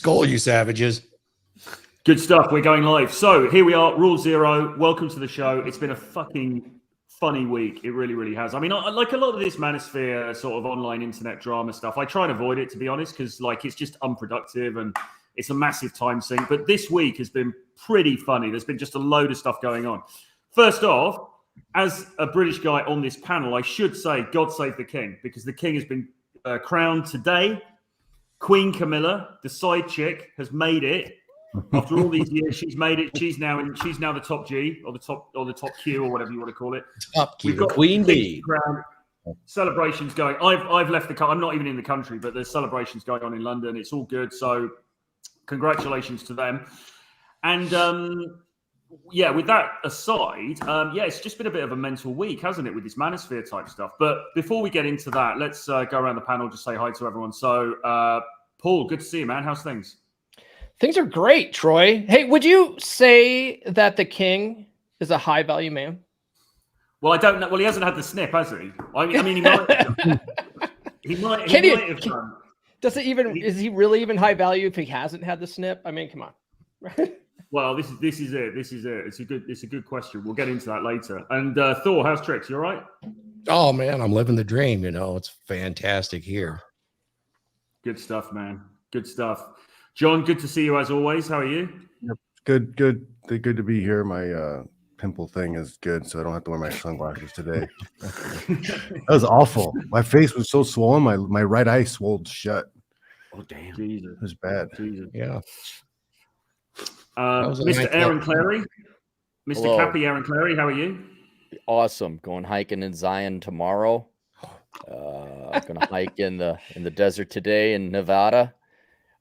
Skull, you savages. Good stuff. We're going live. So here we are, Rule Zero. Welcome to the show. It's been a fucking funny week. It really, really has. I mean, I like a lot of this manosphere sort of online internet drama stuff. I try and avoid it, to be honest, because like it's just unproductive and it's a massive time sink. But this week has been pretty funny. There's been just a load of stuff going on. First off, as a British guy on this panel, I should say God save the King, because the King has been crowned today. Queen Camilla, the side chick, has made it. After all these years, she's made it. She's now the top G or the top Q or whatever you want to call it. Top Q. We've got Queen Bee. Celebrations going. I've left the country. I'm not even in the country, but there's celebrations going on in London. It's all good. So congratulations to them. And yeah, with that aside, yeah, it's just been a bit of a mental week, hasn't it, with this manosphere type stuff. But before we get into that, let's go around the panel, just say hi to everyone. So Paul, good to see you, man. How's things? Things are great, Troy. Hey, would you say that the King is a high value man? Well, I don't know. Well, he hasn't had the snip, has he? I mean, he might. He might have done. Does it even? Is he really even high value if he hasn't had the snip? I mean, come on. Well, this is it. It's a good question. We'll get into that later. And Thor, how's Trix? You all right? Oh man, I'm living the dream. You know, it's fantastic here. Good stuff, man. Good stuff. John, good to see you as always. How are you? Yep. Good. Good to be here. My pimple thing is good, so I don't have to wear my sunglasses today. That was awful. My face was so swollen. My right eye swelled shut. Oh damn! Jesus. It was bad. Jesus. Yeah. Mr. Aaron Clary, Mr. Hello. Cappy Aaron Clary, how are you? Awesome. Going hiking in Zion tomorrow. Gonna hike in the desert today in Nevada.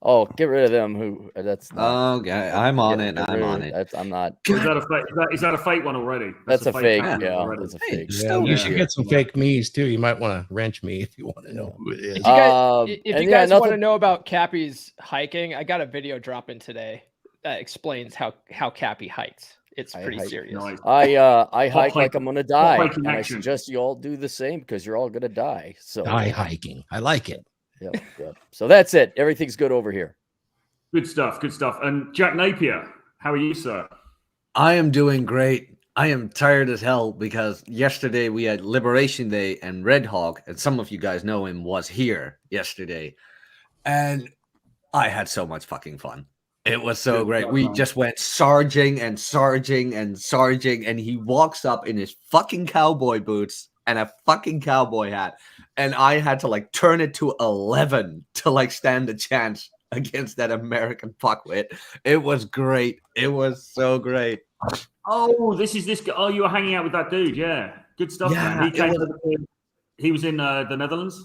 Oh, get rid of them. Who? That's not, Okay, I'm on it. I'm on it. I'm not. Is that a fake one already? That's a fake. account Yeah, already. that's a fake. Yeah, you should get some fake me's too. You might want to wrench me if you want to know who it is. If you guys want to know about Cappy's hiking, I got a video dropping today that explains how Cappy hikes. It's pretty serious. Nice. I hike like I'm gonna die. hiking And I action. suggest you all do the same because you're all gonna die. So Die hiking. I like it. yeah. So that's it. Everything's good over here. Good stuff. Good stuff. And Jack Napier, how are you, sir? I am doing great. I am tired as hell because yesterday we had Liberation Day and Red Hawk, and some of you guys know him, was here yesterday. And I had so much fucking fun. It was so great. We just went sarging, and he walks up in his fucking cowboy boots and a fucking cowboy hat. And I had to like turn it to 11 to like stand a chance against that American fuckwit. It was great. It was so great. Oh, this guy. Oh, you were hanging out with that dude. Yeah. Good stuff, Yeah, man. He was in the Netherlands.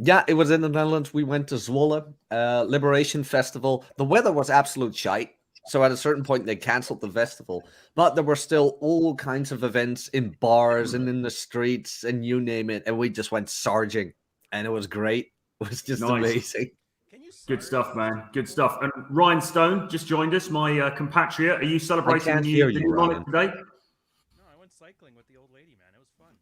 Yeah, it was in the Netherlands. We went to Zwolle, Liberation Festival. The weather was absolute shite. So at a certain point, they canceled the festival. But there were still all kinds of events in bars and in the streets and you name it. And we just went sarging. And it was great. It was just amazing. Good stuff, man. Good stuff. And Ryan Stone just joined us, my compatriot. Are you celebrating the new Ryan today? No, I went cycling with the old lady, man. It was fun.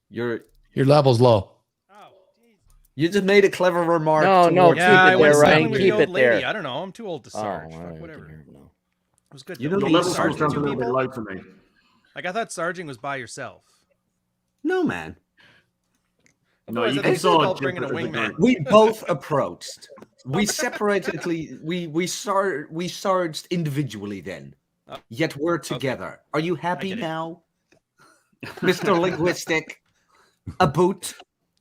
Your level's low. Oh, geez. You just made a clever remark. No, towards- keep it there, Ryan. with Keep the old it there. lady. I don't know. I'm too old to sarge. Oh, Fuck, whatever. no. It was good. You though. don't Your need level sarge still sounds a two little bit people? low to me. Like I thought sarging was by yourself. No, man. No, Otherwise, you I can think it's called sarge bringing a as a wingman. group. We both approached. We separatedly, we sarged individually then. Oh. Yet we're together. Are you happy get it. now? Mr. Linguistic? A boot?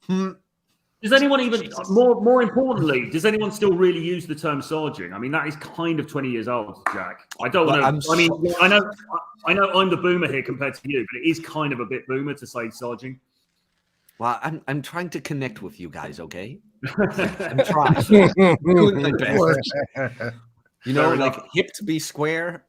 Does anyone even more importantly, does anyone still really use the term sarging? I mean, that is kind of 20 years old, Jack. I don't Well, want to. I mean, I know I'm the boomer here compared to you, but it is kind of a bit boomer to say sarging. Well, I'm trying to connect with you guys, okay? I'm trying. Doing my best. You know, Fair like enough. hip to be square,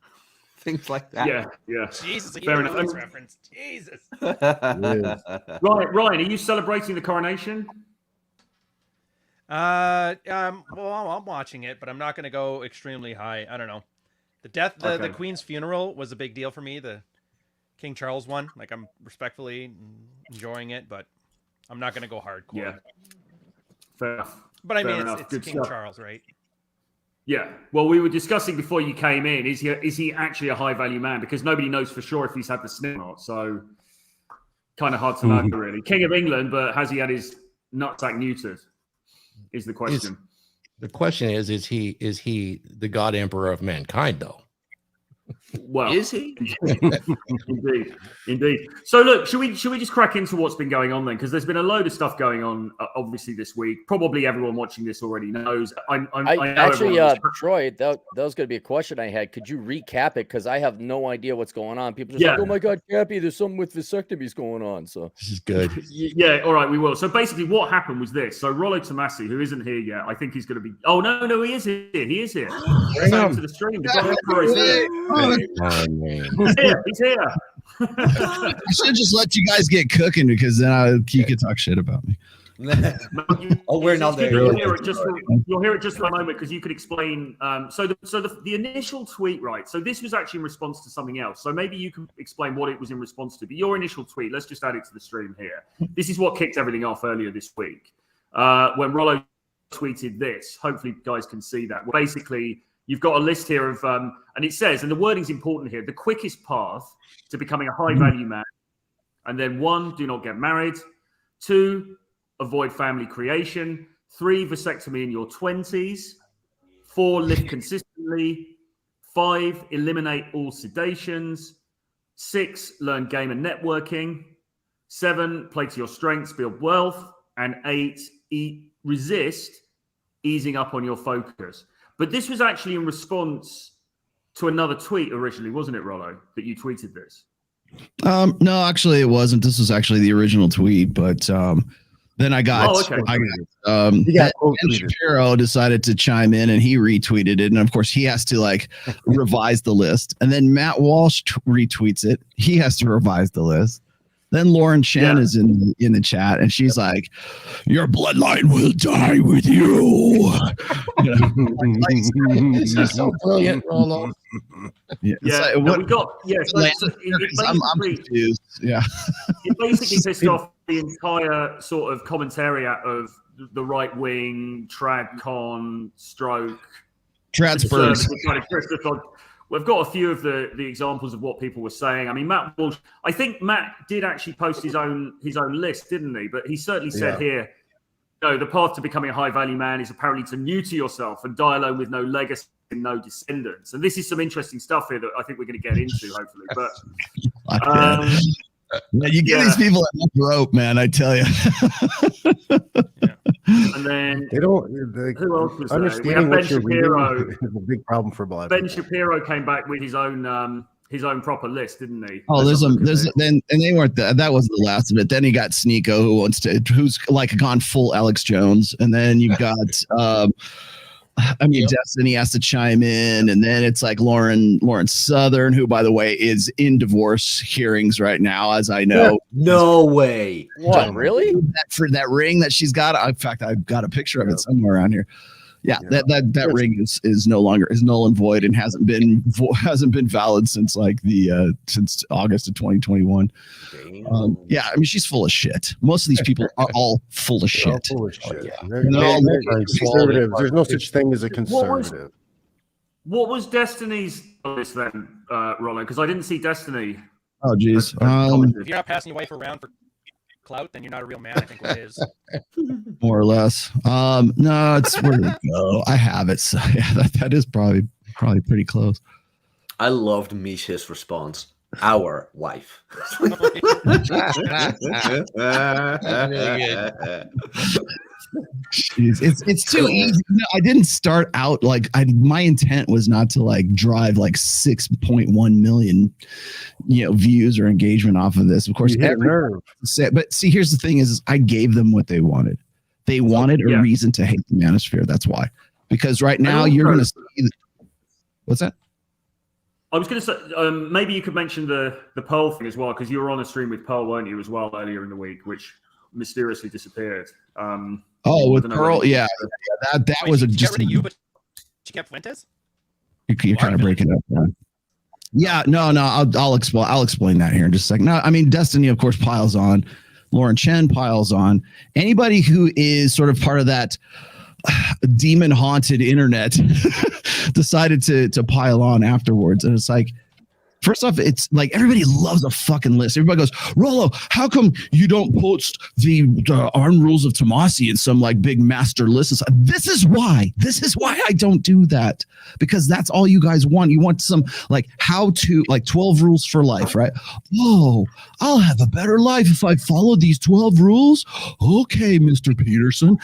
things like that. Yeah. Jesus, a Fair Game of enough. Thrones reference. Jesus. Right, Ryan, are you celebrating the coronation? Well, I'm watching it, but I'm not going to go extremely high. I don't know. The Okay. Queen's funeral was a big deal for me. The King Charles one, like I'm respectfully enjoying it, but I'm not going to go hardcore. Yeah. Fair enough. But I Fair mean, enough. it's Good King stuff. Charles, right? Yeah. Well, we were discussing before you came in. Is he actually a high value man? Because nobody knows for sure if he's had the snip or not. So kind of hard to know, really. King of England, but has he had his nutsack neutered? Is the question. The question is he the God Emperor of mankind, though? Well, Is he? Indeed. So look, should we just crack into what's been going on then? Because there's been a load of stuff going on, obviously this week. Probably everyone watching this already knows. I actually, Troy, that was going to be a question I had. Could you recap it? Because I have no idea what's going on. People just like, oh my God, Cappy, there's something with vasectomies going on. So this is good. Yeah, all right, we will. So basically, what happened was this. So Rollo Tomasi, who isn't here yet, I think he's going to be. Oh no, he is here. He is here. Bring him to the stream. The God Emperor is here. He's here. I should just let you guys get cooking because then you could talk shit about me. We're not there. You'll hear it just for a moment because you could explain. So the initial tweet, right? So this was actually in response to something else. So maybe you can explain what it was in response to. But your initial tweet, let's just add it to the stream here. This is what kicked everything off earlier this week when Rollo tweeted this. Hopefully, you guys can see that. Well, basically, you've got a list here of, and it says, and the wording's important here, the quickest path to becoming a high-value man. And then 1, do not get married. 2, avoid family creation. 3, vasectomy in your 20s. 4, live consistently. 5, eliminate all sedations. 6, learn game and networking. 7, play to your strengths, build wealth. And 8, resist easing up on your focus. But this was actually in response to another tweet originally, wasn't it, Rollo, that you tweeted this? No, actually it wasn't. This was actually the original tweet, but then I got, Ben Shapiro decided to chime in and he retweeted it. And of course he has to like revise the list. And then Matt Walsh retweets it. He has to revise the list. Then Lauren Chen is in the chat, and she's like, "Your bloodline will die with you." This is so brilliant, Rollo. We got. I'm confused. Yeah, it basically pissed off the entire sort of commentariat of the right wing, tradcon, stroke, Tradspurs. We've got a few of the examples of what people were saying. I mean, Matt Walsh, I think Matt did actually post his own list, didn't he? But he certainly said here, no, the path to becoming a high-value man is apparently to neuter yourself and die alone with no legacy and no descendants. And this is some interesting stuff here that I think we're going to get into, hopefully. But you give these people enough rope, man, I tell you. And then they don't. Who else was understanding there? what you're reading is a big problem for blind Ben people. Shapiro came back with his own proper list, didn't he? Oh, then they weren't that was the last of it. Then he got Sneeko, who's like gone full Alex Jones, and then you got Destiny has to chime in, and then it's like Lauren Southern, who, by the way, is in divorce hearings right now, as I know. No way. What, really? For that ring that she's got. In fact, I've got a picture of it somewhere around here. Yeah, that ring is null and void and hasn't been valid since since August of 2021. I mean, she's full of shit. Most of these people are all full of shit. Full of shit. They're conservative. There's no such thing as a conservative. What was Destiny's list then, Rollo? Because I didn't see Destiny. Oh, geez. If you're not passing your wife around for clout, then you're not a real man. I think what it is. More or less. No, it's where to go. I have it. So yeah, that is probably pretty close. I loved Misha's response. Our wife. Jeez, it's too easy. No, I didn't start out my intent was not to drive 6.1 million views or engagement off of this. Of course, but see, here's the thing is I gave them what they wanted. They wanted a reason to hate the manosphere. That's why. Because right now you're going to see what's that? I was going to say, maybe you could mention the Pearl thing as well, because you were on a stream with Pearl, weren't you, as well, earlier in the week, which mysteriously disappeared. With Pearl, that was just you, but she kept Fuentes. You're kind of breaking up. Man. Yeah, no, I'll explain that here in just a second. No, I mean Destiny, of course, piles on. Lauren Chen piles on. Anybody who is sort of part of that demon haunted internet decided to pile on afterwards. And it's like, first off, it's like everybody loves a fucking list. Everybody goes, Rollo, how come you don't post the Armed Rules of Tomasi in some like big master list? This is why I don't do that, because that's all you guys want. You want some like how to, like 12 rules for life, right? Oh, I'll have a better life if I follow these 12 rules. Okay, Mr. Peterson.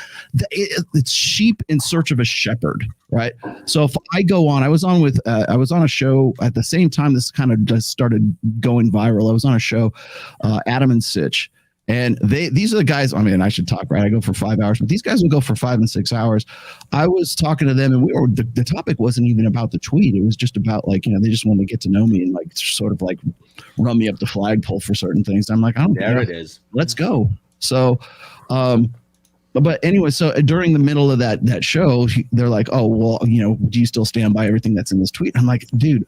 It's sheep in search of a shepherd, right? So if I go on, I was on a show at the same time this kind of just started going viral. I was on a show, Adam and Sitch, and these are the guys. I mean, I should talk, right? I go for 5 hours, but these guys will go for 5 and 6 hours. I was talking to them, and the topic wasn't even about the tweet. It was just about like, they just wanted to get to know me and like sort of like run me up the flagpole for certain things. I'm like, it is. Let's go. So, but anyway, so during the middle of that show, they're like, oh, well, do you still stand by everything that's in this tweet? I'm like, dude,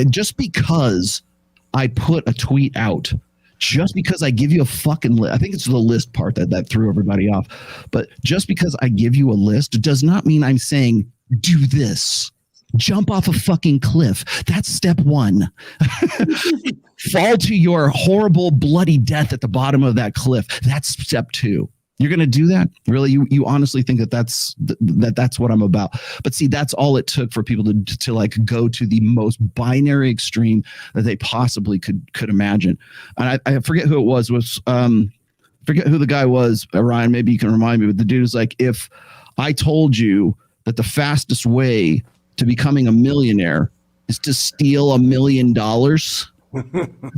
just because I put a tweet out, just because I give you a fucking list, I think it's the list part that threw everybody off. But just because I give you a list does not mean I'm saying, do this. Jump off a fucking cliff. That's step 1. Fall to your horrible, bloody death at the bottom of that cliff. That's step 2. You're going to do that? Really? You honestly think that's what I'm about? But see, that's all it took for people to like go to the most binary extreme that they possibly could imagine. And I forget who it was forget who the guy was, Ryan, maybe you can remind me, but the dude is like, if I told you that the fastest way to becoming a millionaire is to steal $1 million, does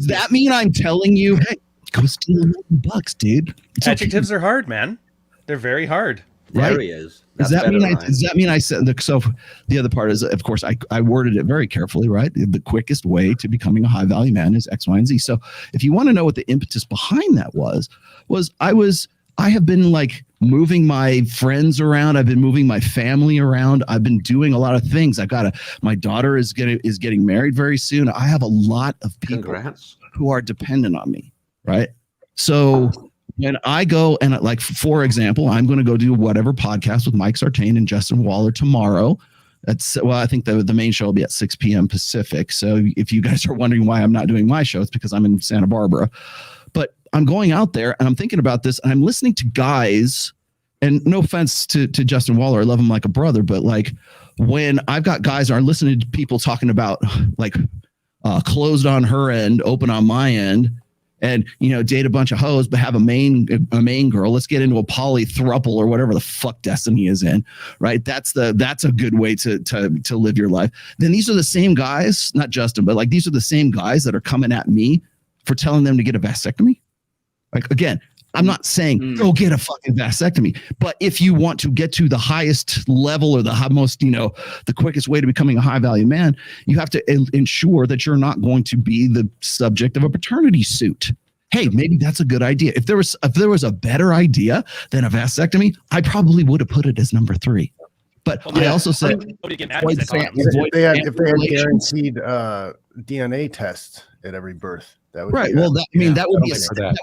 that mean I'm telling you, hey, go steal $1 million, dude? It's Adjectives are hard, man. They're very hard. Right? There he is. Does that mean I said so? The other part is, of course, I worded it very carefully, right? The quickest way to becoming a high value man is X, Y, and Z. So if you want to know what the impetus behind that was I have been like moving my friends around. I've been moving my family around. I've been doing a lot of things. My daughter is getting married very soon. I have a lot of people who are dependent on me, right? So when I go and like, for example, I'm going to go do whatever podcast with Mike Sartain and Justin Waller tomorrow. I think the main show will be at 6 p.m. Pacific. So if you guys are wondering why I'm not doing my show, it's because I'm in Santa Barbara. But I'm going out there and I'm thinking about this and I'm listening to guys, and no offense to Justin Waller, I love him like a brother, but like when I've got guys are listening to people talking about like closed on her end, open on my end, and date a bunch of hoes, but have a main girl. Let's get into a poly throuple or whatever the fuck Destiny is in, right? That's a good way to live your life. Then these are the same guys, not Justin, but like these are the same guys that are coming at me for telling them to get a vasectomy. Like, again, I'm not saying go get a fucking vasectomy, but if you want to get to the highest level or the most, the quickest way to becoming a high value man, you have to ensure that you're not going to be the subject of a paternity suit. Hey, maybe that's a good idea. If there was a better idea than a vasectomy, I probably would have put it as number 3. But I also said, if they had guaranteed DNA tests at every birth. That would right. That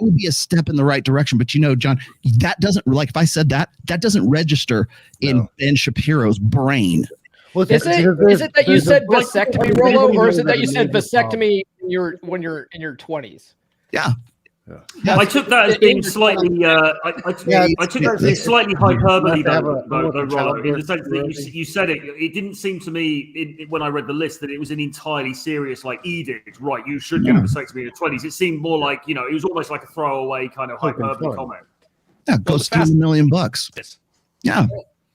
would be a step in the right direction. But John, that doesn't, like if I said that doesn't register in Ben Shapiro's brain. Well, is it that you said vasectomy, Rollo, or is it that you said vasectomy when you're in your 20s? Yeah. Yeah. I took that as being slightly. I took that as being slightly hyperbole, Rollo, in the sense that you said it. It didn't seem to me when I read the list that it was an entirely serious edict. Right, you should get a vasectomy in your 20s. It seemed more like it was almost like a throwaway kind of hyperbole comment. Yeah, go steal $1 million. Yeah,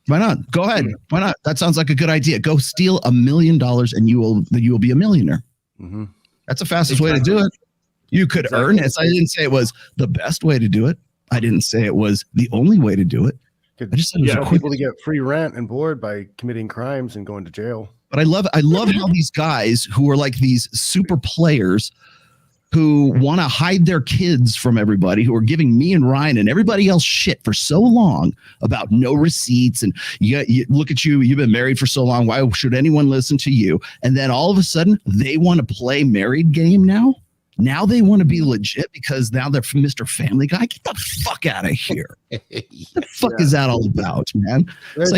why not? Go ahead. Why not? That sounds like a good idea. Go steal $1 million, and you will be a millionaire. Mm-hmm. That's the fastest way to do it. You could earn it. I didn't say it was the best way to do it. I didn't say it was the only way to do it. I just said it was people to get free rent and board by committing crimes and going to jail. But I love how these guys who are like these super players who want to hide their kids from everybody, who are giving me and Ryan and everybody else shit for so long about no receipts. And you look at you, you've been married for so long. Why should anyone listen to you? And then all of a sudden they want to play married game now. Now they want to be legit because now they're from Mr. Family Guy. Get the fuck out of here. What the fuck is that all about, man? There's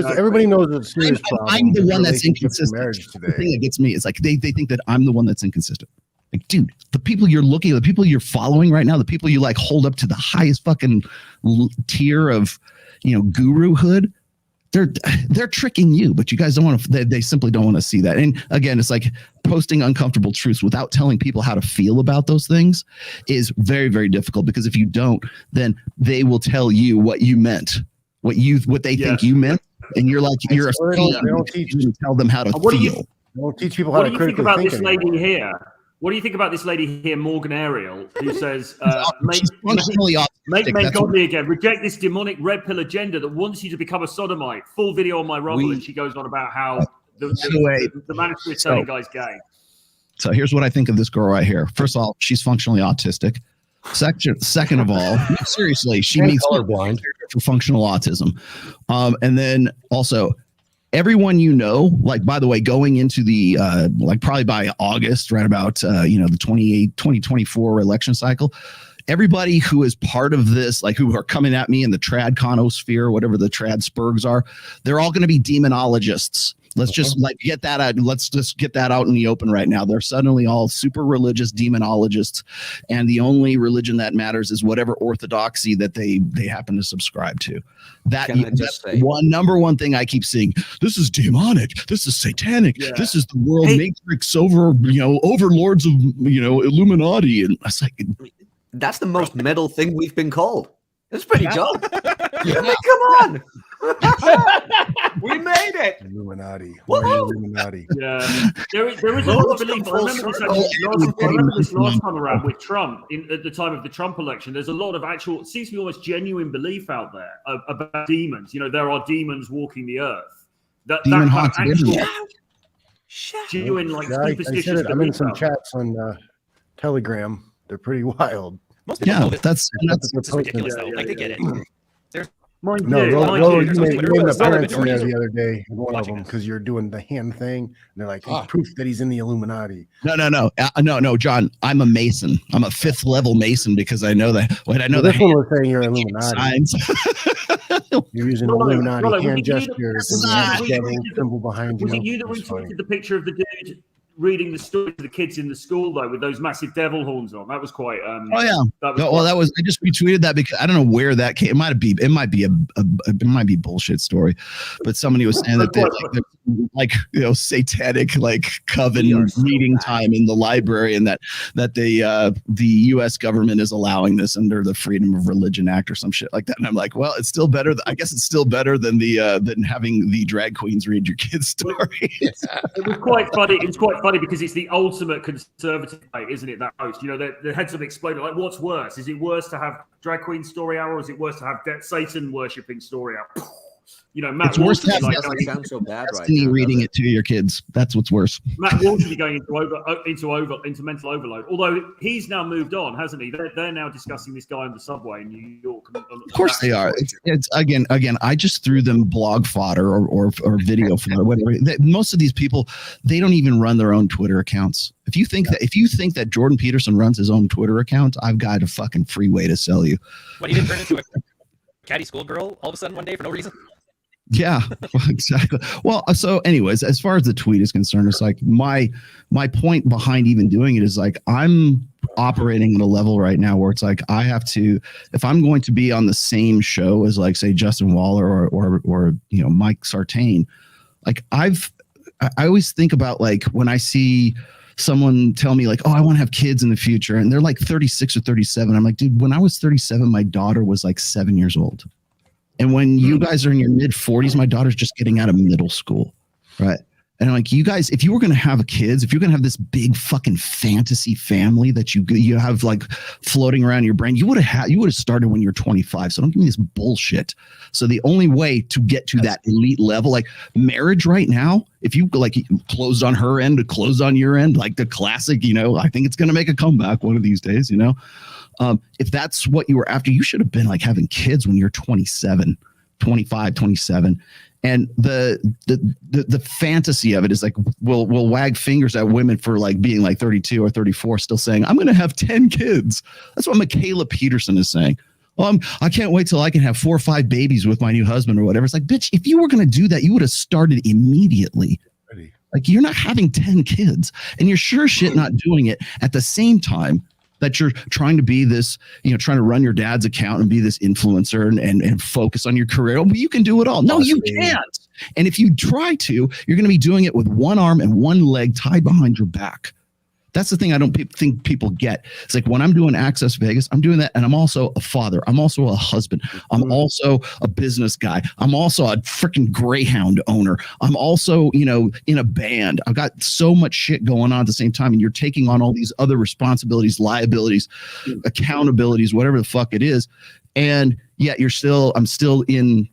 everybody knows it's a serious problem. I'm the one that's inconsistent. Marriage today. The thing that gets me is like they think that I'm the one that's inconsistent. Like, dude, the people you're looking at, the people you're following right now, the people you like hold up to the highest fucking tier of, guruhood, they're tricking you, but you guys don't want to, they simply don't want to see that. And again, it's like posting uncomfortable truths without telling people how to feel about those things is very, very difficult, because if you don't, then they will tell you what you meant, what they think you meant. And you're like, you're they don't teach you to tell them how to feel. They don't teach people how to critically think. What do you think about this lady here? What do you think about this lady here, Morgan Ariel, who says, make men godly again, reject this demonic red pill agenda that wants you to become a sodomite. Full video on my Rumble, and she goes on about how the manosphere is telling guys gay. So here's what I think of this girl right here. First of all, she's functionally autistic. Second of all, seriously, she needs colorblind for functional autism. And then also, everyone like, by the way, going into the probably by August, right about the 2024 election cycle, everybody who is part of this, like who are coming at me in the trad conosphere, whatever the trad spurgs are, they're all going to be demonologists. Let's just get that out. Let's just get that out in the open right now. They're suddenly all super religious demonologists, and the only religion that matters is whatever orthodoxy that they happen to subscrive to. That's number one thing I keep seeing. This is demonic. This is satanic. Yeah. This is the world matrix overlords of Illuminati, and I was like, that's the most metal thing we've been called. It's pretty dumb. Come on. We made it. Illuminati. Illuminati. Yeah. There is a lot of belief. I remember this last time around with Trump, at the time of the Trump election. There's a lot of it seems to be almost genuine belief out there about demons. There are demons walking the earth. That kind of actual genuine, superstitious belief. I'm in some chats on Telegram. They're pretty wild. Most people know that's ridiculous, though. Like, they get it. You made the parents in there the other day, one of them, because you're doing the hand thing. And they're like, it's proof that he's in the Illuminati. No, John. I'm a Mason. I'm a 5th level Mason because I know that. This one was saying you're Illuminati. You're using Illuminati hand gestures and symbol behind you. Was it you that retweeted the picture of the dude reading the story to the kids in the school, though, with those massive devil horns on? That was quite I just retweeted that because I don't know where that came. It might be a bullshit story, but somebody was saying that they satanic coven meeting time in the library, and that the US government is allowing this under the Freedom of Religion Act or some shit like that. And I'm like, well, it's still better. I guess it's still better than than having the drag queens read your kids' stories. It was quite funny. It was quite funny because it's the ultimate conservative way, isn't it? That post, the heads have exploded. Like, what's worse? Is it worse to have drag queen story hour, or is it worse to have Satan worshipping story hour? Matt it's worse to have sounds so bad right now, reading it to your kids. That's what's worse. Matt Walsh be going into mental overload. Although he's now moved on, hasn't he? They're now discussing this guy on the subway in New York. Of course they are. It's again. I just threw them blog fodder or video fodder, whatever. Most of these people, they don't even run their own Twitter accounts. If you think that Jordan Peterson runs his own Twitter account, I've got a fucking free way to sell you. What, he didn't turn into a catty schoolgirl all of a sudden one day for no reason? Yeah, exactly. Well, so anyways, as far as the tweet is concerned, it's like my point behind even doing it is like I'm operating at a level right now where it's like I have to, if I'm going to be on the same show as like say Justin Waller or Mike Sartain, like I always think about like when I see someone tell me like, oh, I want to have kids in the future, and they're like 36 or 37. I'm like, dude, when I was 37, my daughter was like 7 years old. And when you guys are in your mid 40s, my daughter's just getting out of middle school, right? And I'm like, you guys, if you were going to have kids, if you're going to have this big fucking fantasy family that you have like floating around your brain, you would have started when you're 25. So don't give me this bullshit. So the only way to get to that elite level, like marriage right now, if you like closed on her end to close on your end, like the classic, I think it's going to make a comeback one of these days, if that's what you were after, you should have been like having kids when you're 27, 25, 27. And the fantasy of it is like we'll wag fingers at women for like being like 32 or 34, still saying, I'm going to have 10 kids. That's what Michaela Peterson is saying. I can't wait till I can have 4 or 5 babies with my new husband or whatever. It's like, bitch, if you were going to do that, you would have started immediately. Like, you're not having 10 kids, and you're sure shit not doing it at the same time that you're trying to be this, trying to run your dad's account and be this influencer and focus on your career. Oh, you can do it all. No, you can't. And if you try to, you're going to be doing it with one arm and one leg tied behind your back. That's the thing I don't think people get. It's like when I'm doing Access Vegas, I'm doing that. And I'm also a father. I'm also a husband. I'm also a business guy. I'm also a freaking Greyhound owner. I'm also, in a band. I've got so much shit going on at the same time. And you're taking on all these other responsibilities, liabilities, accountabilities, whatever the fuck it is. And yet I'm still in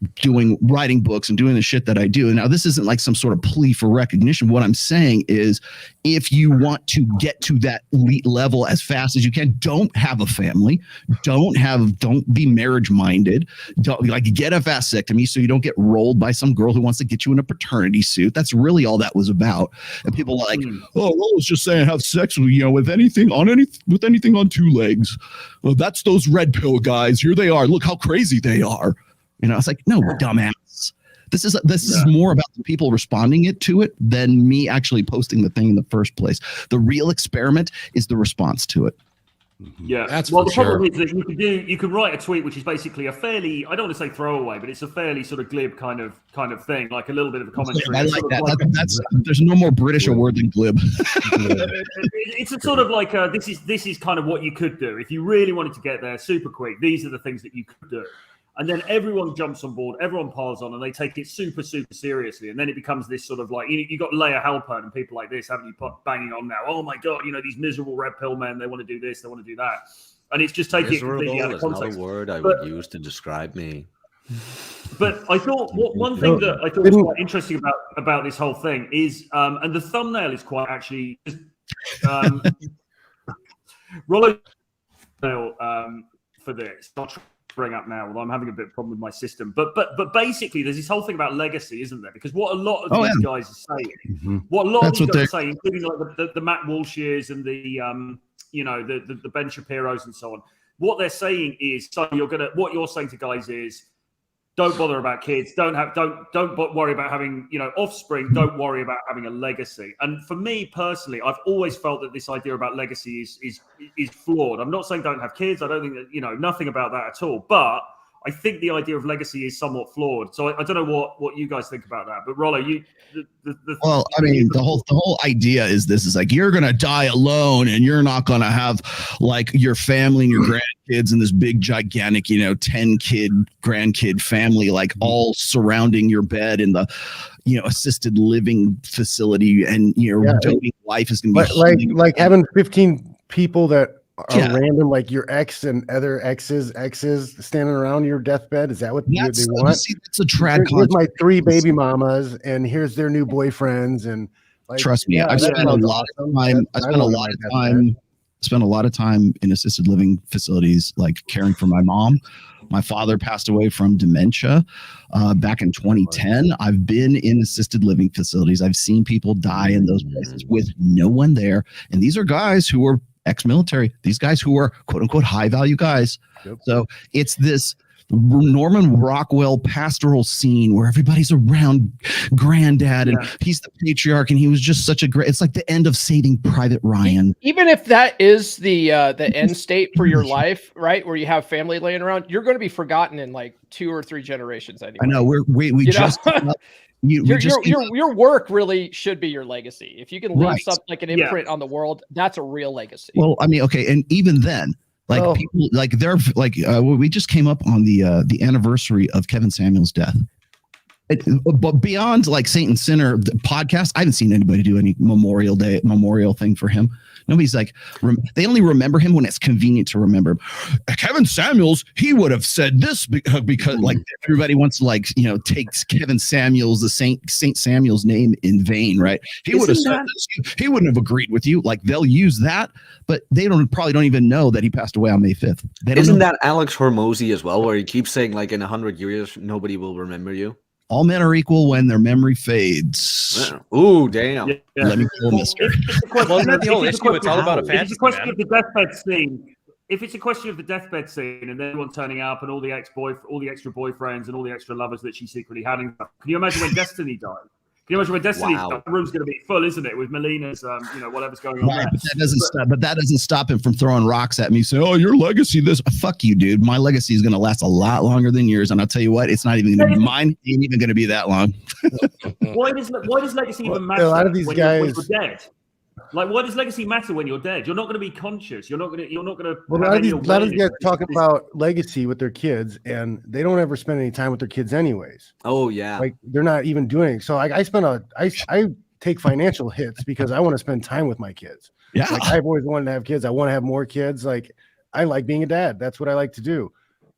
writing books and doing the shit that I do. And now this isn't like some sort of plea for recognition. What I'm saying is, if you want to get to that elite level as fast as you can, don't have a family, don't be marriage minded, get a vasectomy so you don't get rolled by some girl who wants to get you in a paternity suit. That's really all that was about. And people are like, oh, well, it's just saying have sex with anything on 2 legs. Well, that's those red pill guys. Here they are. Look how crazy they are. It's like, no, dumbass. This is more about the people responding to it than me actually posting the thing in the first place. The real experiment is the response to it. Yeah, that's the problem is that you can write a tweet which is basically a fairly, I don't want to say throwaway, but it's a fairly sort of glib kind of thing, like a little bit of a commentary. I like that. There's no more British a word than glib. It's a sort of like this is kind of what you could do if you really wanted to get there super quick. These are the things that you could do. And then everyone jumps on board, everyone piles on, and they take it super, super seriously. And then it becomes this sort of like, you got Leia Halpern and people like this, haven't you, banging on now? Oh my God, these miserable red pill men, they want to do this, they want to do that. And it's just taking it completely out of context. Is not a word I would use to describe me. But I thought one thing that I thought was quite interesting about this whole thing is, and the thumbnail is quite actually, Rollo for this. Not bring up now, although I'm having a bit of problem with my system. But basically, there's this whole thing about legacy, isn't there? Because what a lot of these guys are saying, what a lot of these guys are saying, including like the Matt Walshes and the the Ben Shapiros and so on, what they're saying is, what you're saying to guys is, don't bother about kids. Don't worry about having offspring. Don't worry about having a legacy. And for me personally, I've always felt that this idea about legacy is flawed. I'm not saying don't have kids. I don't think that nothing about that at all. But I think the idea of legacy is somewhat flawed. So I don't know what you guys think about that. But Rollo, the whole idea is like you're gonna die alone and you're not gonna have like your family and your grandkids and this big gigantic 10-kid grandkid family like all surrounding your bed in the assisted living facility, and your doting wife is gonna be like having 15 people that are random, like your ex and other exes standing around your deathbed. Is that what they want? It's a trad. Here's my 3 baby mamas, and here's their new boyfriends. And trust me, I've spent a lot of time. I spent a lot of time in assisted living facilities, like caring for my mom. My father passed away from dementia back in 2010. I've been in assisted living facilities. I've seen people die in those places with no one there, and these are guys who were ex-military, these guys who are quote unquote high value guys. Yep. So it's this Norman Rockwell pastoral scene where everybody's around granddad and he's the patriarch, and he was just such a great, it's like the end of Saving Private Ryan. Even if that is the end state for your life, right, where you have family laying around, you're going to be forgotten in like 2 or 3 generations anyway. I know we just your work really should be your legacy. If you can leave something like an imprint on the world, that's a real legacy. Well, I mean, okay, and even then, like people, like they're like we just came up on the anniversary of Kevin Samuel's death. But beyond like Saint and Sinner the podcast, I haven't seen anybody do any memorial thing for him. Nobody's like, they only remember him when it's convenient to remember him. Kevin Samuels, he would have said this because like everybody wants to like, take Kevin Samuels, the Saint Samuel's name in vain, right? He would have said this. He wouldn't have agreed with you. Like they'll use that, but they probably don't even know that he passed away on May 5th. Isn't that Alex Hormozy as well, where he keeps saying like in 100 years, nobody will remember you? All men are equal when their memory fades. Ooh, damn. Yeah. Let me kill Mister. Well, isn't that the whole issue? It's all about a If fantasy, it's a question man. of the deathbed scene, if it's a question of the deathbed scene and everyone turning up and all the all the extra boyfriends and all the extra lovers that she secretly had, can you imagine when Destiny died? Can you imagine when Destiny died? The room's going to be full, isn't it, with Melina's, whatever's going on Right, there. but that doesn't stop him from throwing rocks at me. Say, "Oh, your legacy, this." Fuck you, dude. My legacy is going to last a lot longer than yours, and I'll tell you what, it's not even going to be mine. Ain't even going to be that long. Why does legacy even matter? A lot of these when guys. you're dead. Like, why does legacy matter when you're dead? You're not going to be conscious. You're not going to. Well, a lot of these guys talking about legacy with their kids, and they don't ever spend any time with their kids, anyways. Oh yeah, like they're not even doing it. So like, I take financial hits because I want to spend time with my kids. Yeah, like I've always wanted to have kids. I want to have more kids. Like I like being a dad. That's what I like to do.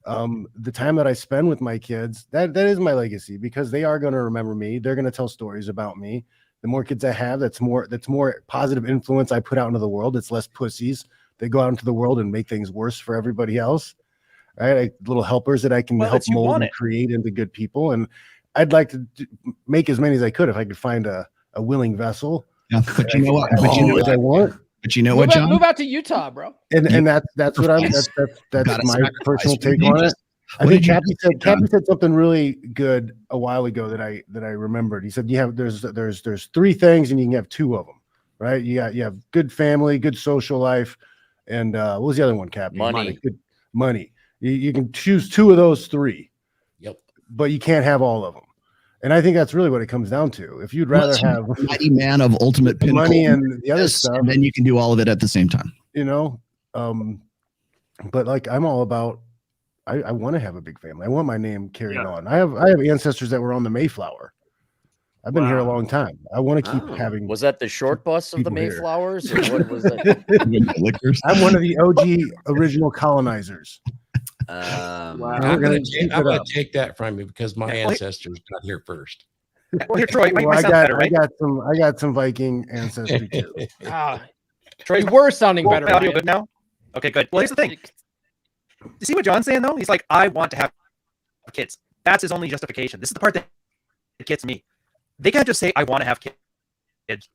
The time that I spend with my kids, that is my legacy, because they are going to remember me. They're going to tell stories about me. The more kids I have, that's more positive influence I put out into the world. It's less pussies that go out into the world and make things worse for everybody else. Right? Like little helpers that I can help mold and create into good people. And I'd like to make as many as I could if I could find a willing vessel. Yeah, but you know what? But you know what I want. But you know what, John? Move out to Utah, bro. And that's what I'm. That's my personal take on it. I think Cappy said something really good a while ago that I remembered. He said there's three things and you can have two of them, right? You have good family, good social life, and what was the other one, Cappy? Money. Good money. You can choose two of those three. Yep. But you can't have all of them. And I think that's really what it comes down to. If you'd rather have mighty man of ultimate pinnacle, money and the other stuff, and then you can do all of it at the same time. But like I'm all about. I want to have a big family. I want my name carried on. I have ancestors that were on the Mayflower. I've been here a long time. I want to keep having. Was that the short bus of the Mayflowers? Or what was it? I'm one of the OG original colonizers. I'm going to take that from you because my ancestors got here first. Well, here, Troy, I got some Viking ancestry too. Troy, you were sounding better. Audio good now? Okay, good. Well, here's the thing. You see what John's saying, though? He's like, I want to have kids. That's his only justification. This is the part that gets me. They can't just say, I want to have kids.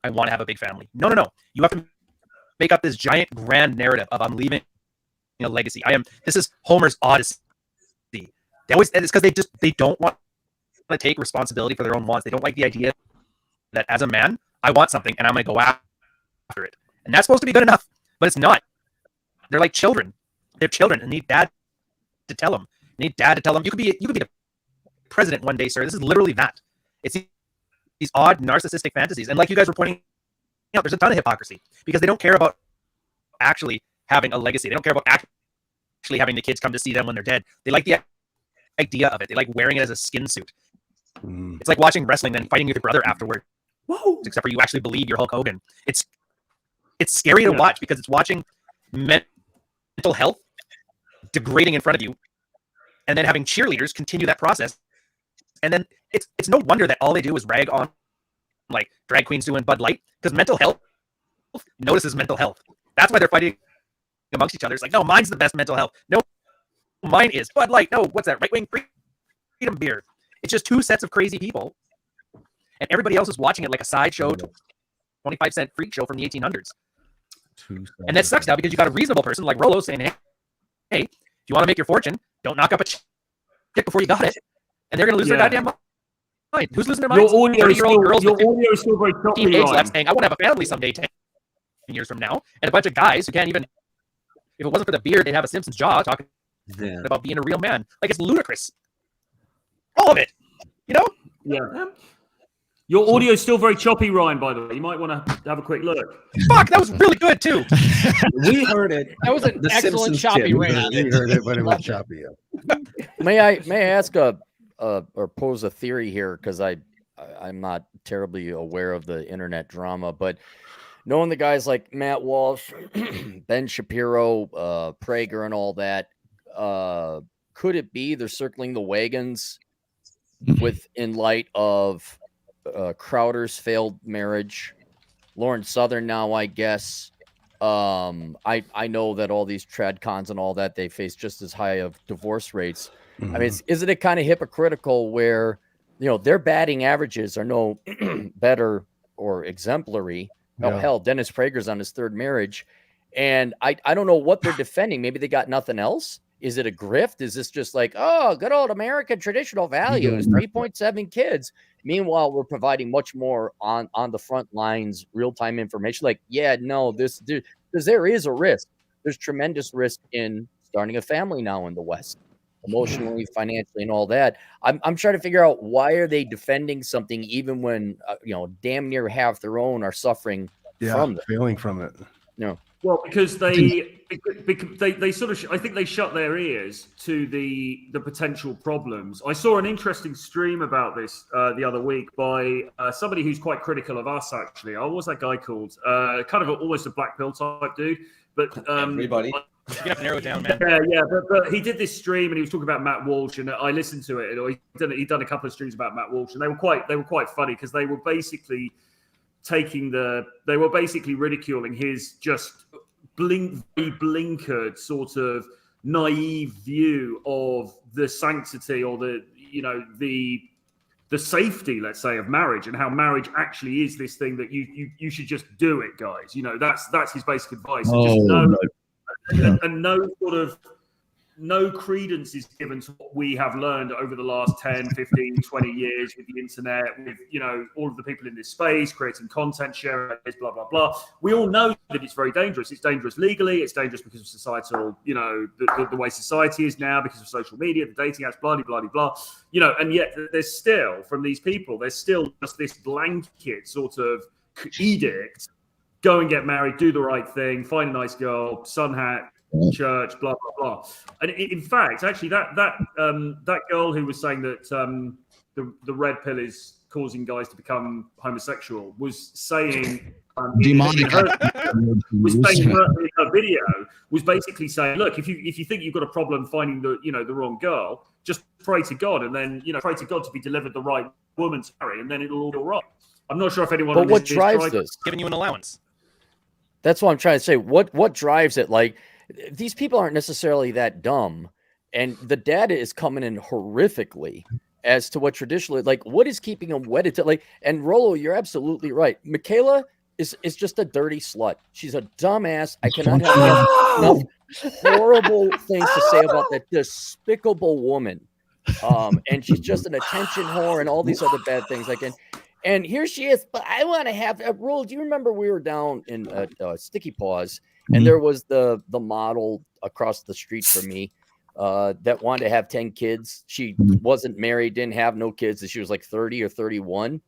I want to have a big family. No. You have to make up this giant grand narrative of I'm leaving a legacy. This is Homer's Odyssey. It's because they don't want to take responsibility for their own wants. They don't like the idea that as a man, I want something and I'm going to go after it. And that's supposed to be good enough, but it's not. They're like children. They're children and need dad to tell them. You could be the president one day, sir. This is literally that. It's these odd narcissistic fantasies. And like you guys were pointing out, there's a ton of hypocrisy because they don't care about actually having a legacy. They don't care about actually having the kids come to see them when they're dead. They like the idea of it. They like wearing it as a skin suit. It's like watching wrestling then fighting with your brother afterward. Whoa! Except for you actually believe you're Hulk Hogan. It's scary to watch because it's watching mental health degrading in front of you, and then having cheerleaders continue that process. And then it's no wonder that all they do is rag on like drag queens doing Bud Light, because mental health notices mental health. That's why they're fighting amongst each other. It's like, no, mine's the best mental health. No, mine is Bud Light. No, what's that? Right-wing freedom beer. It's just two sets of crazy people, and everybody else is watching it like a sideshow 25-cent freak show from the 1800s. And that sucks now because you got a reasonable person like Rolo saying, hey, if you want to make your fortune, don't knock up a chick before you got it. And they're going to lose their goddamn mind. Who's losing their minds? 30-year-old girls with 15 eggs left saying, I want to have a family someday 10 years from now. And a bunch of guys who can't even, if it wasn't for the beard, they'd have a Simpsons jaw talking about being a real man. Like, it's ludicrous. All of it. You know? Yeah. Your audio is still very choppy, Ryan, by the way. You might want to have a quick look. Fuck, that was really good, too. We heard it. That was an excellent choppy rant. We heard it, but it was choppy. May I ask or pose a theory here, because I'm not terribly aware of the internet drama, but knowing the guys like Matt Walsh, Ben Shapiro, Prager, and all that, could it be they're circling the wagons in light of Crowder's failed marriage, Lawrence Southern now, I guess. I know that all these trad cons and all that, they face just as high of divorce rates. I mean, isn't it kind of hypocritical where their batting averages are no better or exemplary. Oh, hell, Dennis Prager's on his third marriage. And I don't know what they're defending. Maybe they got nothing else. Is it a grift? Is this just like, oh, good old American traditional values, 3.7 kids? Meanwhile, we're providing much more on the front lines, real-time information. Like, because there is a risk. There's tremendous risk in starting a family now in the West, emotionally, financially, and all that. I'm trying to figure out, why are they defending something even when damn near half their own are suffering from it, failing from it. Well, because they sort of, I think they shut their ears to the potential problems. I saw an interesting stream about this the other week by somebody who's quite critical of us, actually. What was that guy called? Kind of almost a black pill type dude. But everybody. You have to narrow it down, man. Yeah, but he did this stream and he was talking about Matt Walsh, and I listened to it. He'd done a couple of streams about Matt Walsh, and they were quite funny, because they were basically ridiculing his just blinkered sort of naive view of the sanctity or the safety, let's say, of marriage, and how marriage actually is this thing that you should just do it, guys. That's his basic advice. And no credence is given to what we have learned over the last 10, 15, 20 years with the internet, with, all of the people in this space creating content, sharing this, blah, blah, blah. We all know that it's very dangerous. It's dangerous legally. It's dangerous because of societal, the way society is now, because of social media, the dating apps, blah, blah, blah, blah. And yet there's still, from these people, there's still just this blanket sort of edict: go and get married, do the right thing, find a nice girl, sun hat, church, blah blah blah. And in fact, actually, that girl who was saying that the red pill is causing guys to become homosexual was saying demonic. in her video was basically saying, look, if you think you've got a problem finding the wrong girl, just pray to God, and then pray to God to be delivered the right woman to marry, and then it'll all be all right. I'm not sure if anyone. But what drives this? Giving you an allowance. That's what I'm trying to say. What drives it? Like, these people aren't necessarily that dumb, and the data is coming in horrifically as to what traditionally, like, what is keeping them wedded to, like. And Rollo, you're absolutely right. Michaela is just a dirty slut. She's a dumbass. I cannot have enough horrible things to say about that despicable woman. And she's just an attention whore and all these other bad things. Like, and here she is. But I want to have a rule. Do you remember we were down in Sticky Paws, and there was the model across the street from me that wanted to have 10 kids. She wasn't married, didn't have no kids, and she was like 30 or 31.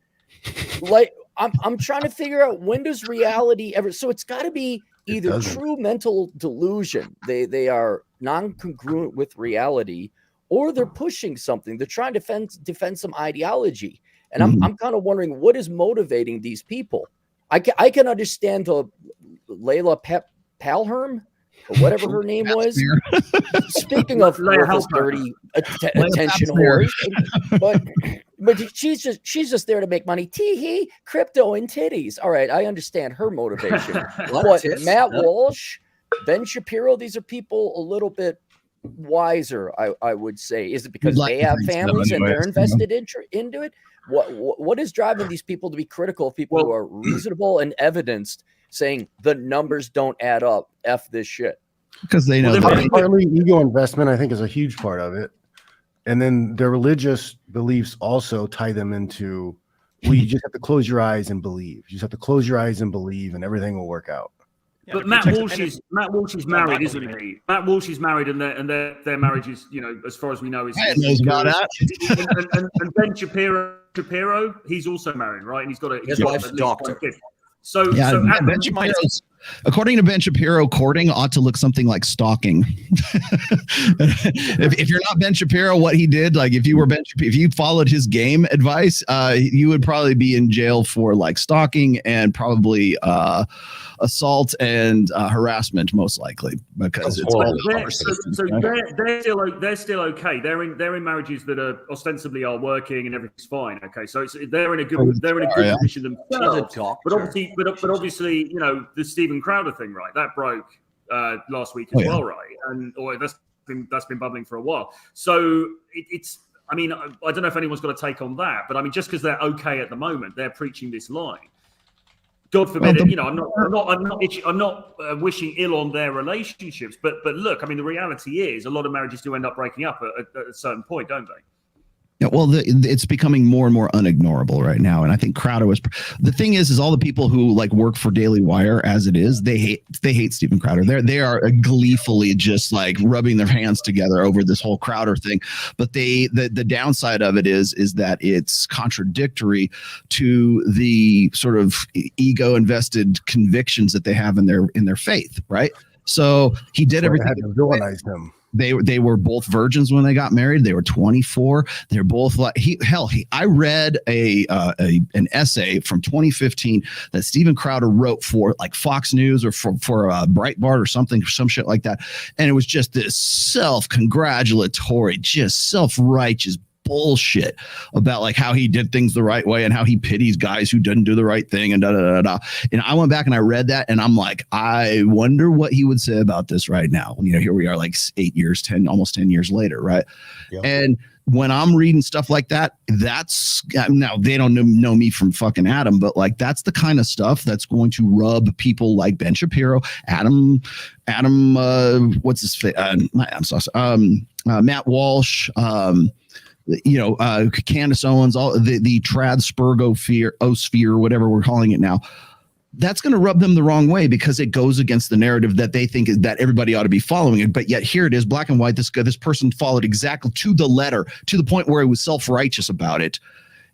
Like, I'm trying to figure out, when does reality ever? So it's got to be either true mental delusion. They are non-congruent with reality, or they're pushing something. They're trying to defend some ideology. And I'm kind of wondering, what is motivating these people? I can understand the Layla Palherm, or whatever her name was. Speaking of dirty attention whores, but she's just there to make money. Tee-hee, crypto and titties. All right, I understand her motivation. But Matt Walsh, Ben Shapiro, these are people a little bit wiser, I would say. Is it because they have families and they're invested into it? What is driving these people to be critical of people who are reasonable and evidenced, saying the numbers don't add up, F this shit? Because they know partly ego investment, I think, is a huge part of it. And then their religious beliefs also tie them into, you just have to close your eyes and believe. You just have to close your eyes and believe, and everything will work out. Yeah, but Matt Walsh is married, isn't he? Matt Walsh is married, and their marriage is, as far as we know, is and Ben Shapiro, he's also married, right? And he's got his wife's a doctor. So according to Ben Shapiro, courting ought to look something like stalking. if you're not Ben Shapiro, what he did, like if you followed his game advice, you would probably be in jail for like stalking and probably assault and harassment, most likely, because it's all they're still okay. They're in marriages that are ostensibly working and everything's fine. Okay, so they're in a good position themselves. But obviously, the Steven Crowder thing, right? That broke last week as well, right? And that's been bubbling for a while. So it's I mean, I don't know if anyone's got a take on that, but I mean, just because they're okay at the moment, they're preaching this line. God forbid, I'm not wishing ill on their relationships, but look, I mean, the reality is a lot of marriages do end up breaking up at a certain point, don't they? Yeah, well, it's becoming more and more unignorable right now, and I think Crowder was. The thing is all the people who like work for Daily Wire, as it is, they hate Steven Crowder. They are gleefully just like rubbing their hands together over this whole Crowder thing. But the downside of it is that it's contradictory to the sort of ego invested convictions that they have in their faith, right? So he did everything. Had to villainize him. They were both virgins when they got married. They were 24. They're both like I read an essay from 2015 that Steven Crowder wrote for like Fox News or for Breitbart or some shit like that, and it was just this self-congratulatory, just self-righteous bullshit about like how he did things the right way and how he pities guys who didn't do the right thing and da da da da. And I went back and I read that and I'm like, I wonder what he would say about this right now. Here we are, like almost 10 years later, right? Yep. And when I'm reading stuff like that, that's now they don't know me from fucking Adam, but like that's the kind of stuff that's going to rub people like Ben Shapiro, Adam, what's his face? Matt Walsh, Candace Owens, all the trad-spurgosphere, whatever we're calling it now. That's going to rub them the wrong way because it goes against the narrative that they think is that everybody ought to be following it. But yet here it is, black and white. This person followed exactly to the letter, to the point where he was self-righteous about it.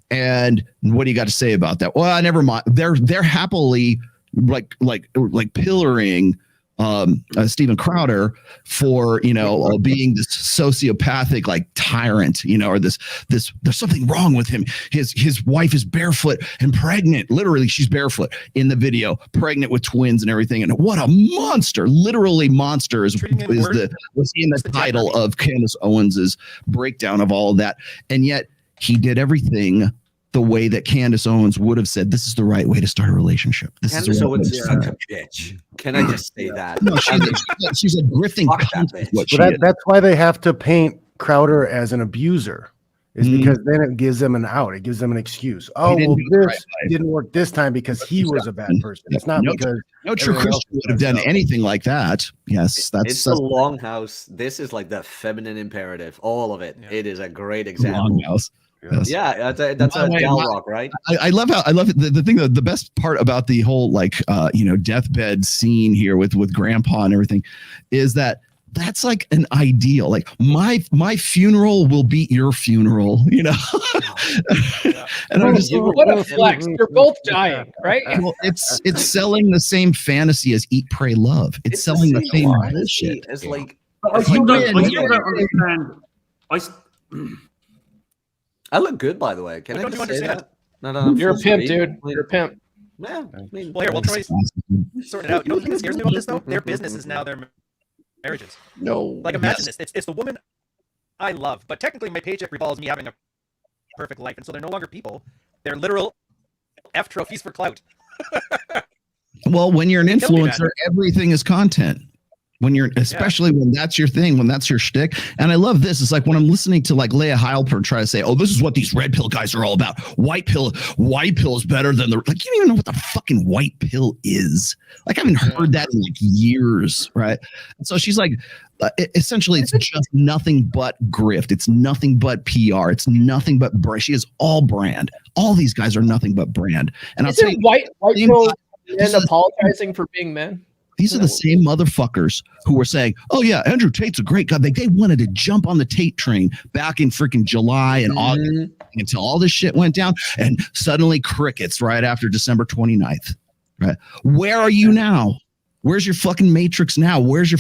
And what do you got to say about that? Well, never mind. They're happily like pillaring Steven Crowder for being this sociopathic like tyrant, or this there's something wrong with him. His wife is barefoot and pregnant. Literally, she's barefoot in the video, pregnant with twins and everything. And what a monster! Literally, monster is the title of Candace Owens's breakdown of all of that. And yet he did everything the way that Candace Owens would have said, this is the right way to start a relationship. Candace Owens is such a bitch. Can I just say that? No, she's a grifting. That's why they have to paint Crowder as an abuser. Is because then it gives them an out. It gives them an excuse. Oh, well, this didn't work this time because he was a bad person. It's not because no true Christian would have done anything like that. Yes, it's the Longhouse. This is like the feminine imperative. All of it. Yeah. It is a great example. Longhouse. Yes. Yeah, that's a gal rock, right? I love it. The thing the best part about the whole deathbed scene here with Grandpa and everything is that's like an ideal. Like my funeral will beat your funeral, Yeah. And I'm just what a flex. You're both dying, right? Well, it's selling the same fantasy as Eat, Pray, Love. It's selling the same bullshit. It's like I still don't understand. I look good, by the way. Can I just say that? No. You're a pimp, dude. You're a pimp. Yeah. Well, Troy's sorting it out. You know the thing that scares me about this, though? Their business is now their marriages. No. Like, imagine this. It's the woman I love, but technically my paycheck revolves me having a perfect life, and so they're no longer people. They're literal F trophies for clout. Well, when you're an influencer, everything is content. When you're, especially when that's your thing, when that's your shtick. And I love this. It's like when I'm listening to like Leah Heilper try to say, oh, this is what these red pill guys are all about. White pill is better than you don't even know what the fucking white pill is. Like I haven't heard that in like years. Right. And so she's like, essentially it's just nothing but grift. It's nothing but PR. It's nothing but brand. She is all brand. All these guys are nothing but brand. And I'll tell you, white pill and apologizing for being men. These are the same motherfuckers who were saying, oh, yeah, Andrew Tate's a great guy. They wanted to jump on the Tate train back in freaking July and August until all this shit went down. And suddenly crickets right after December 29th. Right? Where are you now? Where's your fucking Matrix now? Where is your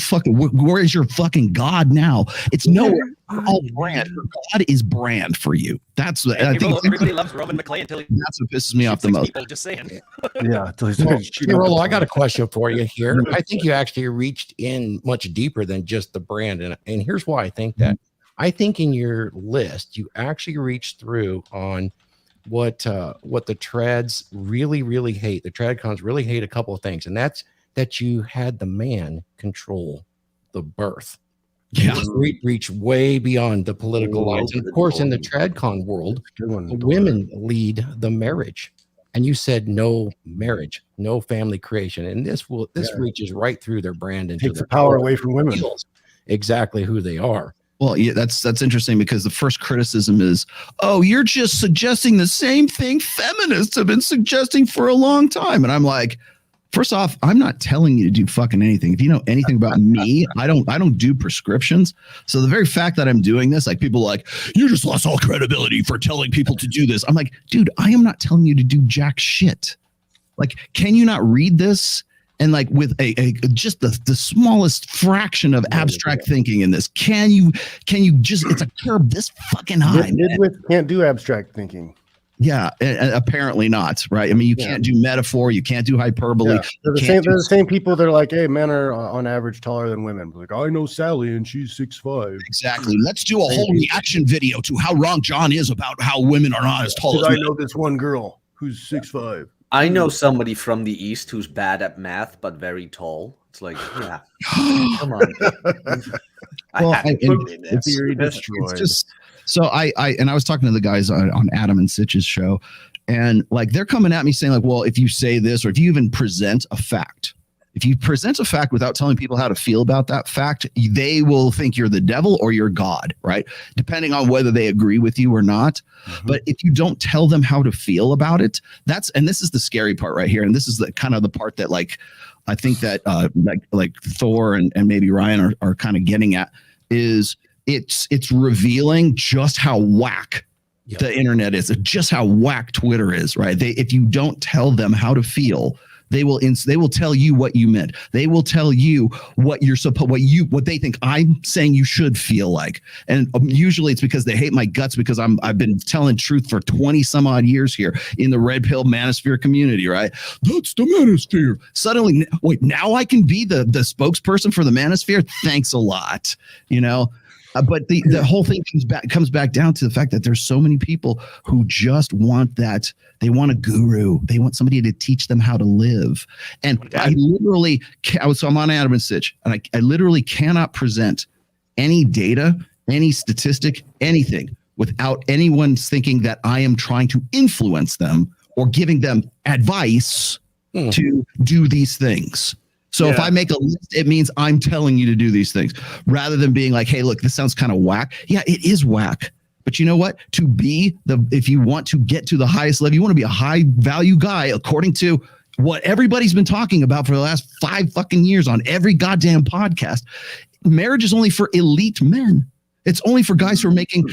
fucking God now? It's nowhere. All brand. God is brand for you. That's what I think. Everybody loves Roman McClay until that's what pisses me off the most. People, just saying. Yeah. Rollo, I got a question for you here. I think you actually reached in much deeper than just the brand, and here's why I think that. I think in your list you actually reached through on what the trads really hate. The tradcons really hate a couple of things, and that's that you had the man control the birth. Yeah, reach way beyond the political lines. And of course, in the TradCon world, the women lead the marriage. And you said no marriage, no family creation, and this reaches right through their brand and takes the power away from women. Exactly who they are. Well, yeah, that's interesting because the first criticism is, oh, you're just suggesting the same thing feminists have been suggesting for a long time, and I'm like, first off, I'm not telling you to do fucking anything. If you know anything about me, I don't do prescriptions. So the very fact that I'm doing this, like people are like, you just lost all credibility for telling people to do this. I'm like, dude, I am not telling you to do jack shit. Like, can you not read this? And like with a just the smallest fraction of abstract thinking in this, can you just, it's a curve this fucking high. Nitwit can't do abstract thinking. Yeah, apparently not, right? I mean, you can't do metaphor, you can't do hyperbole. Yeah. They're the same people that are like, hey, men are on average taller than women. Like, I know Sally and she's 6'5". Exactly. Let's do a whole reaction video to how wrong John is about how women are not as tall as men. I know this one girl who's 6'5". I know somebody from the East who's bad at math but very tall. It's like, yeah, come on. It's just. So I was talking to the guys on Adam and Sitch's show, and like they're coming at me saying like, well, if you say this or if you even present a fact, if you present a fact without telling people how to feel about that fact, they will think you're the devil or you're God, right? Depending on whether they agree with you or not. Mm-hmm. But if you don't tell them how to feel about it, and this is the scary part right here. And this is the kind of the part that like, I think that like Thor and maybe Ryan are kind of getting at is it's revealing just how whack the internet is, what how whack Twitter is, right? If you don't tell them how to feel, they will tell you what you meant. They will tell you what what they think I'm saying you should feel like. And usually it's because they hate my guts because I've been telling truth for 20 some odd years here in the red pill manosphere community, right? That's the manosphere. Suddenly, wait, now I can be the spokesperson for the manosphere. Thanks a lot, you know. But the whole thing comes back down to the fact that there's so many people who just want that. They want a guru. They want somebody to teach them how to live. And I literally, so I'm on Adam and Sitch, and I literally cannot present any data, any statistic, anything without anyone thinking that I am trying to influence them or giving them advice to do these things. So if I make a list, it means I'm telling you to do these things rather than being like, hey, look, this sounds kind of whack. Yeah, it is whack. But you know what? If you want to get to the highest level, you want to be a high value guy, according to what everybody's been talking about for the last 5 fucking years on every goddamn podcast. Marriage is only for elite men. It's only for guys who are making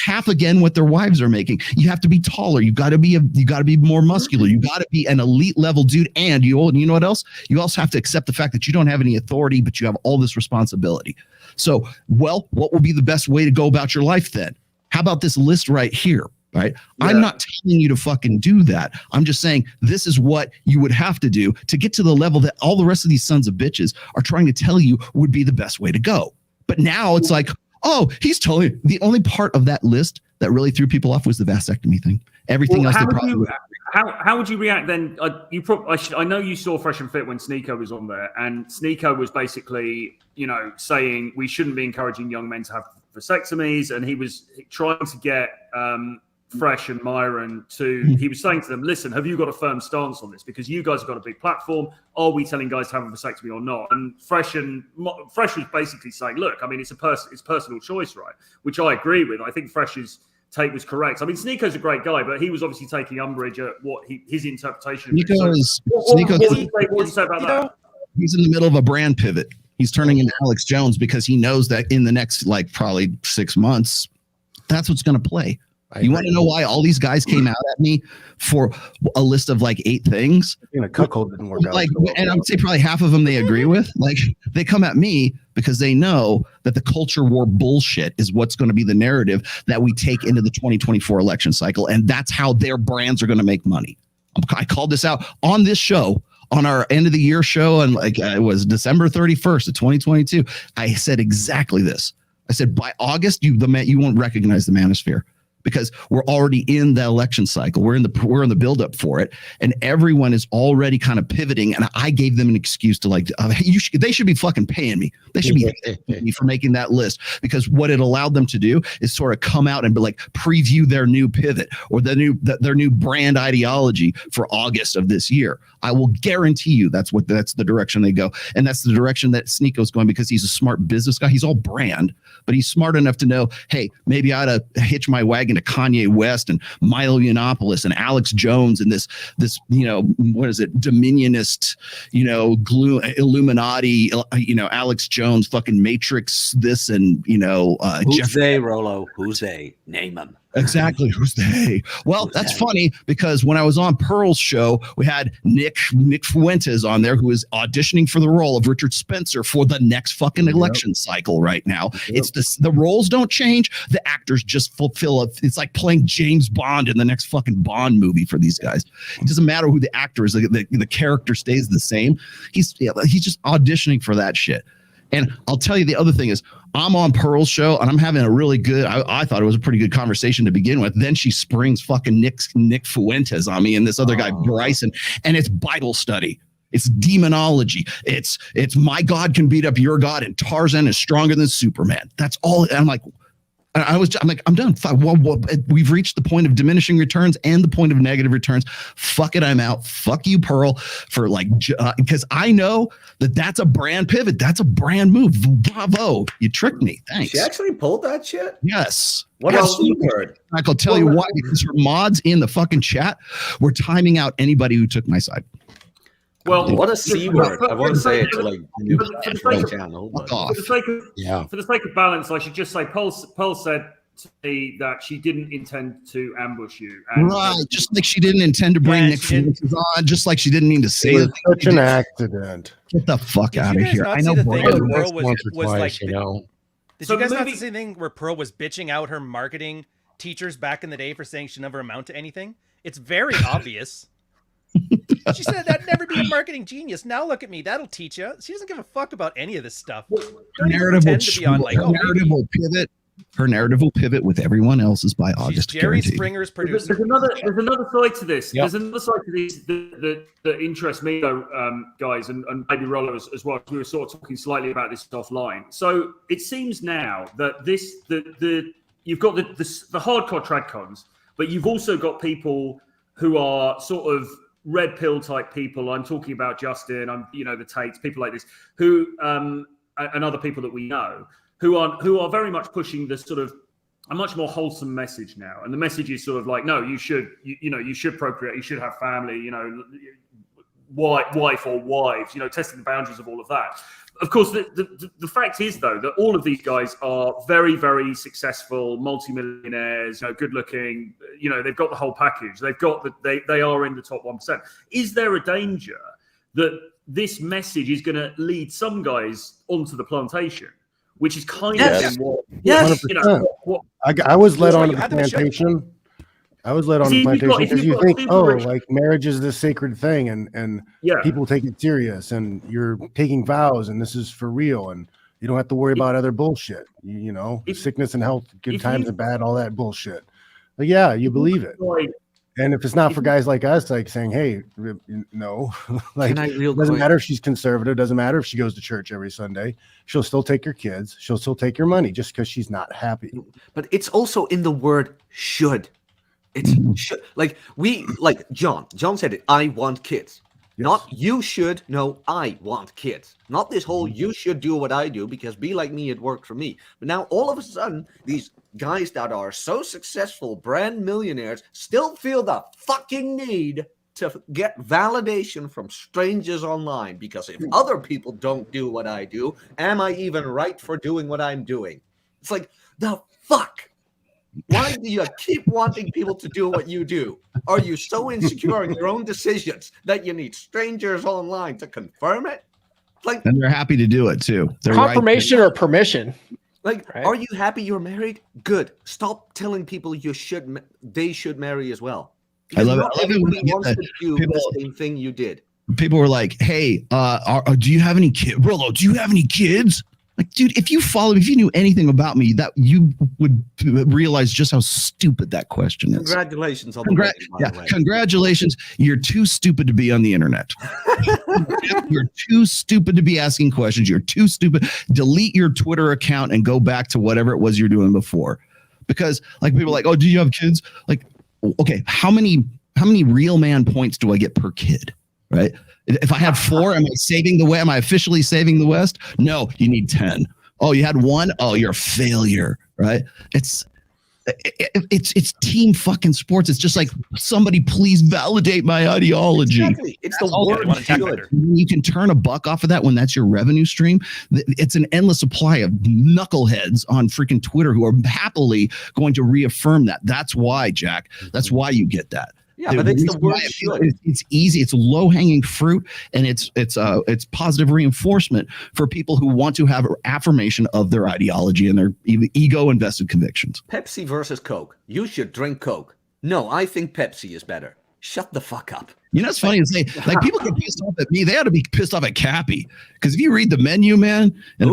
half again what their wives are making. You have to be taller. You got to be more muscular. You got to be an elite level dude. And you know what else? You also have to accept the fact that you don't have any authority, but you have all this responsibility. So, well, what will be the best way to go about your life then? How about this list right here? Right. Yeah. I'm not telling you to fucking do that. I'm just saying this is what you would have to do to get to the level that all the rest of these sons of bitches are trying to tell you would be the best way to go. But now it's like, oh, he's telling you. The only part of that list that really threw people off was the vasectomy thing. Everything else. How would you react then? I know you saw Fresh and Fit when Sneeko was on there, and Sneeko was basically, saying we shouldn't be encouraging young men to have vasectomies, and he was trying to get Fresh and Myron he was saying to them, listen, have you got a firm stance on this? Because you guys have got a big platform. Are we telling guys to have a vasectomy or not? And Fresh was basically saying, look, I mean, it's personal choice, right? Which I agree with. I think Fresh's take was correct. I mean, Sneeko's a great guy, but he was obviously taking umbrage at what his interpretation of it. What would you say about that? He's in the middle of a brand pivot. He's turning into Alex Jones because he knows that in the next, probably 6 months, that's what's going to play. You want to know why all these guys came out at me for a list of 8 things? A cuckold didn't work out. And I would say probably half of them they agree with. They come at me because they know that the culture war bullshit is what's going to be the narrative that we take into the 2024 election cycle. And that's how their brands are going to make money. I called this out on this show, on our end of the year show. And it was December 31st of 2022. I said exactly this. I said, by August, you won't recognize the manosphere. because we're already in the election cycle. We're in the buildup for it, and everyone is already kind of pivoting. And I gave them an excuse to like, they should be fucking paying me. They should be paying me for making that list, because what it allowed them to do is sort of come out and be like preview their new pivot or their new brand ideology for August of this year. I will guarantee you that's the direction they go, and that's the direction that Sneako's going, because he's a smart business guy. He's all brand, but he's smart enough to know, hey, maybe I ought to hitch my wagon to Kanye West and Milo Yiannopoulos and Alex Jones and this what is it, Dominionist, Illuminati, Alex Jones, fucking Matrix, this, and who's they, Rolo? Who's they? Name them. Exactly. Who's they? Well, that's funny, because when I was on Pearl's show, we had Nick Fuentes on there, who is auditioning for the role of Richard Spencer for the next fucking election cycle right now. It's the roles don't change. The actors just fulfill it. It's like playing James Bond in the next fucking Bond movie for these guys. It doesn't matter who the actor is. The character stays the same. He's just auditioning for that shit. And I'll tell you, the other thing is, I'm on Pearl's show and I'm having a really good, I thought it was a pretty good conversation to begin with. Then she springs fucking Nick Fuentes on me and this other guy, Bryson, and it's Bible study. It's demonology. It's my God can beat up your God, and Tarzan is stronger than Superman. That's all. And I'm like, I'm done. Well, we've reached the point of diminishing returns and the point of negative returns. Fuck it, I'm out. Fuck you, Pearl, for because I know that's a brand pivot. That's a brand move. Bravo, you tricked me. Thanks. She actually pulled that shit? Yes. What else you heard? I'll tell you why. Because her mods in the fucking chat were timing out anybody who took my side. Well, what a C word. I want to say it to channel. For the sake of balance, I should just say Pearl said to me that she didn't intend to ambush you. Right, just like she didn't intend to bring Nick Fuentes on, just like she didn't mean to say it. Such an accident. Get the fuck out of here. I know Pearl was like, you know. Did you guys not see the thing where Pearl was bitching out her marketing teachers back in the day for saying she never amount to anything? It's very obvious. She said that'd never be a marketing genius. Now look at me. That'll teach you. She doesn't give a fuck about any of this stuff. Her narrative will pivot with everyone else's by August. Jerry Springer's producer. There's another side to this. Yep. There's another side to this that interests me, though, guys, and maybe Rollo as well. We were sort of talking slightly about this offline. So it seems now that you've got the hardcore tradcons, but you've also got people who are sort of red pill type people. I'm talking about Justin. The Tates, people like this, who and other people that we know who are very much pushing this sort of a much more wholesome message now. And the message is sort of like, no, you should procreate, you should have family, wife or wives, testing the boundaries of all of that. Of course, the fact is, though, that all of these guys are very, very successful, multimillionaires, good looking, they've got the whole package. They are in the top 1%. Is there a danger that this message is going to lead some guys onto the plantation, which is kind of what I was led onto the plantation. I was led on the plantation because you think, like marriage is this sacred thing, and people take it serious, and you're taking vows, and this is for real, and you don't have to worry about other bullshit. Sickness and health, good times and bad, all that bullshit. But you believe it. And if it's not for guys like us, like saying, hey, no, like doesn't matter if she's conservative, doesn't matter if she goes to church every Sunday, she'll still take your kids, she'll still take your money just because she's not happy. But it's also in the word should. It's like John said it. I want kids. Yes. Not you should. No, I want kids. Not this whole you should do what I do because be like me, it worked for me. But now all of a sudden, these guys that are so successful, brand millionaires, still feel the fucking need to get validation from strangers online. Because if other people don't do what I do, am I even right for doing what I'm doing? It's like, the fuck? Why do you keep wanting people to do what you do? Are you so insecure in your own decisions that you need strangers online to confirm it? And they're happy to do it too. They're confirmation or permission. Are you happy you're married? Good. Stop telling people they should marry as well. Because I love it. Everybody wants to do the same thing you did. People were like, "Hey, do you have any kids, Rollo? Do you have any kids?" Like, dude, if you knew anything about me, that you would realize just how stupid that question is. Congratulations on the wedding, by the way. Congratulations. You're too stupid to be on the internet. You're too stupid to be asking questions. You're too stupid. Delete your Twitter account and go back to whatever it was you're doing before. Because like people are like, oh, do you have kids? Like, okay, how many real man points do I get per kid? Right? If I had 4, am I saving the West? Am I officially saving the West? No, you need 10. Oh, you had 1? Oh, you're a failure, right? It's team fucking sports. It's just like, somebody please validate my ideology. Exactly. It's the word. You can turn a buck off of that when that's your revenue stream. It's an endless supply of knuckleheads on freaking Twitter who are happily going to reaffirm that. That's why, Jack. That's why you get that. Yeah, but it's the word should. It's easy. It's low hanging fruit, and it's positive reinforcement for people who want to have affirmation of their ideology and their ego invested convictions. Pepsi versus Coke. You should drink Coke. No, I think Pepsi is better. Shut the fuck up. You know, it's funny to say, like, people get pissed off at me. They ought to be pissed off at Cappy, because if you read the menu, man, and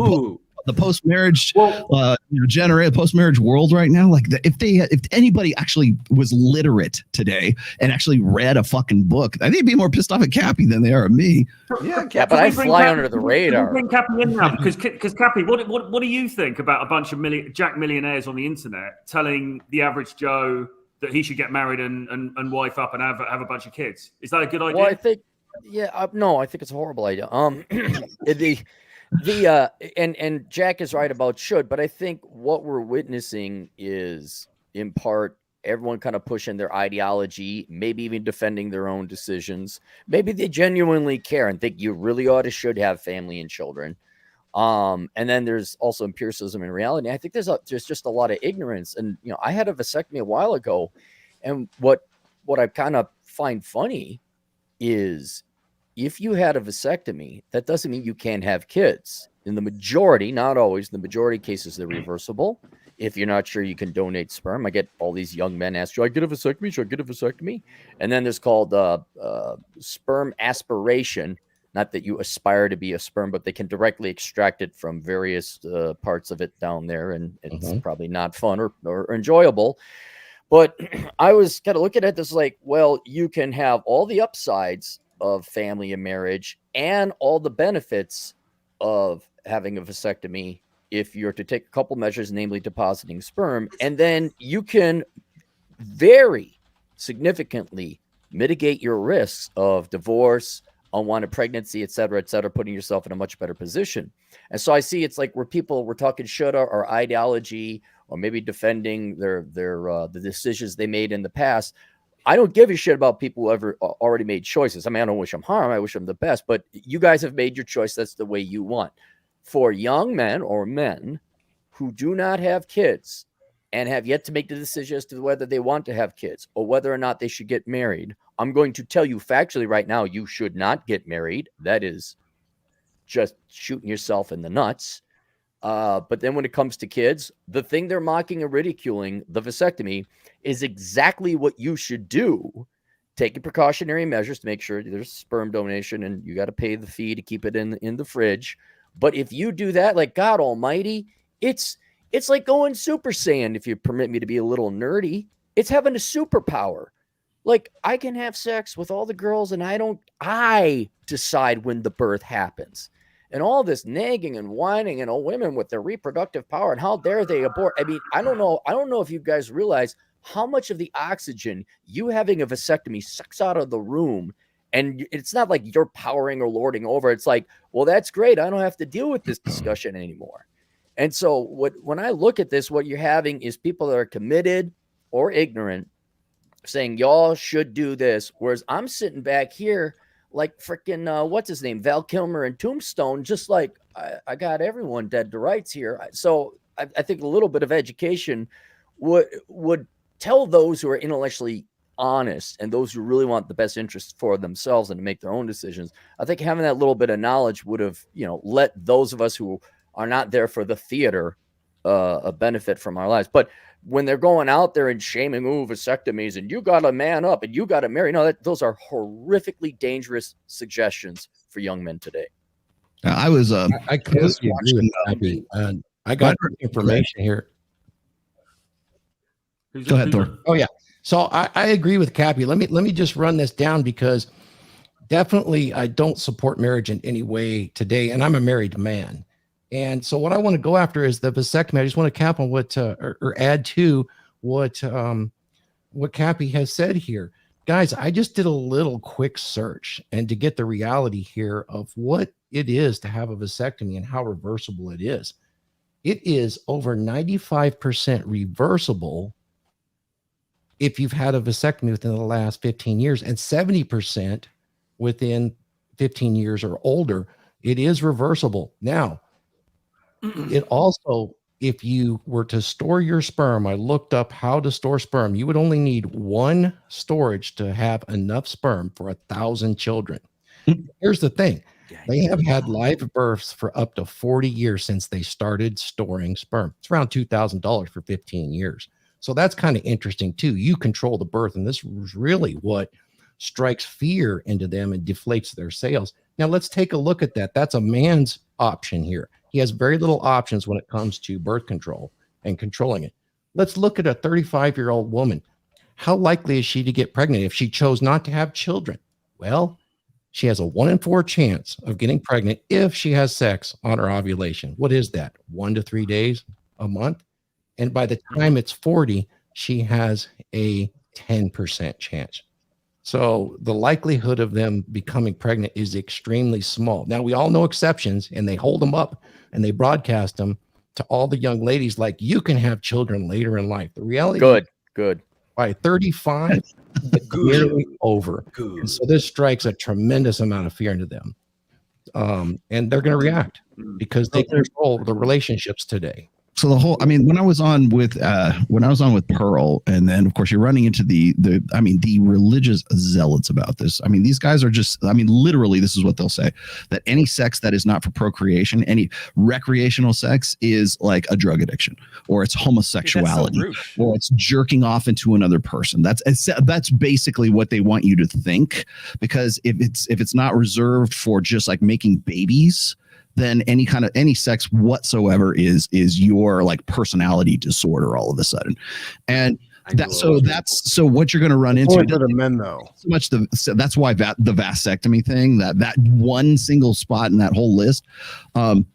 the post-marriage post-marriage world right now, like, if anybody actually was literate today and actually read a fucking book, I think they'd be more pissed off at Cappy than they are at me. Yeah, but I fly under the radar. Bring Cappy in now, because Cappy, what do you think about a bunch of Jack millionaires on the internet telling the average Joe that he should get married and wife up and have a bunch of kids? Is that a good idea? Well, I think, I think it's a horrible idea. And Jack is right about should, but I think what we're witnessing is, in part, everyone kind of pushing their ideology, maybe even defending their own decisions. Maybe they genuinely care and think you really should have family and children. And then there's also empiricism and reality. I think there's just a lot of ignorance. And, I had a vasectomy a while ago, and what I kind of find funny is, if you had a vasectomy, that doesn't mean you can't have kids. In the majority, not always, the majority of cases, they're reversible. If you're not sure you can donate sperm, I get all these young men ask, should I get a vasectomy? Should I get a vasectomy? And then there's called sperm aspiration. Not that you aspire to be a sperm, but they can directly extract it from various parts of it down there. And it's probably not fun or enjoyable. But I was kind of looking at this like, well, you can have all the upsides of family and marriage and all the benefits of having a vasectomy if you're to take a couple measures, namely depositing sperm, and then you can very significantly mitigate your risks of divorce, unwanted pregnancy, et cetera, putting yourself in a much better position. And so I see it's like where people were talking shoulda or ideology, or maybe defending their the decisions they made in the past. I don't give a shit about people who ever already made choices. I mean, I don't wish them harm. I wish them the best. But you guys have made your choice. That's the way you want. For young men or men who do not have kids and have yet to make the decision as to whether they want to have kids or whether or not they should get married, I'm going to tell you factually right now, you should not get married. That is just shooting yourself in the nuts. But then when it comes to kids, the thing they're mocking and ridiculing, the vasectomy, is exactly what you should do. Taking precautionary measures to make sure there's sperm donation, and you got to pay the fee to keep it in the fridge. But if you do that, like, God almighty, it's like going Super Saiyan, if you permit me to be a little nerdy. It's having a superpower. Like, I can have sex with all the girls, and I decide when the birth happens. And all this nagging and whining, and all women with their reproductive power, and how dare they abort. I mean, I don't know if you guys realize how much of the oxygen you having a vasectomy sucks out of the room. And it's not like you're powering or lording over. It's like, well, that's great. I don't have to deal with this discussion anymore. And so when I look at this, what you're having is people that are committed or ignorant saying, y'all should do this. Whereas I'm sitting back here like freaking, what's his name? Val Kilmer and Tombstone, just like I got everyone dead to rights here. So I think a little bit of education would tell those who are intellectually honest and those who really want the best interest for themselves and to make their own decisions. I think having that little bit of knowledge would have, let those of us who are not there for the theater a benefit from our lives. But when they're going out there and shaming vasectomies and you got to man up and you got to marry, those are horrifically dangerous suggestions for young men today. I was I completely agree with Happy. I got information here. Go ahead, Thor. Oh yeah. So I agree with Cappy. Let me just run this down, because definitely I don't support marriage in any way today, and I'm a married man. And so what I want to go after is the vasectomy. I just want to cap on what or add to what Cappy has said here. Guys, I just did a little quick search, and to get the reality here of what it is to have a vasectomy and how reversible it is. It is over 95% reversible if you've had a vasectomy within the last 15 years, and 70% within 15 years or older. It is reversible. Now, it also, if you were to store your sperm, I looked up how to store sperm. You would only need one storage to have enough sperm for 1,000 children. Here's the thing. They have had live births for up to 40 years since they started storing sperm. It's around $2,000 for 15 years. So that's kind of interesting too. You control the birth, and this is really what strikes fear into them and deflates their sales. Now let's take a look at that. That's a man's option here. He has very little options when it comes to birth control and controlling it. Let's look at a 35-year-old woman. How likely is she to get pregnant if she chose not to have children? Well, she has a 1 in 4 chance of getting pregnant if she has sex on her ovulation. What is that? 1 to 3 days a month? And by the time it's 40, she has a 10% chance. So the likelihood of them becoming pregnant is extremely small. Now, we all know exceptions, and they hold them up and they broadcast them to all the young ladies like, you can have children later in life. The reality good. By 35, it's nearly over. And so this strikes a tremendous amount of fear into them. And they're going to react because they control the relationships today. So the whole, I mean, when I was on with Pearl, and then of course you're running into the religious zealots about this. I mean, these guys are just, I mean, literally, this is what they'll say, that any sex that is not for procreation, any recreational sex is like a drug addiction, or it's homosexuality, or it's jerking off into another person. That's basically what they want you to think, because if it's not reserved for just like making babies, then any sex whatsoever is your like personality disorder all of a sudden. And so what you're going to run into for the men though. So much that's why the vasectomy thing, that one single spot in that whole list,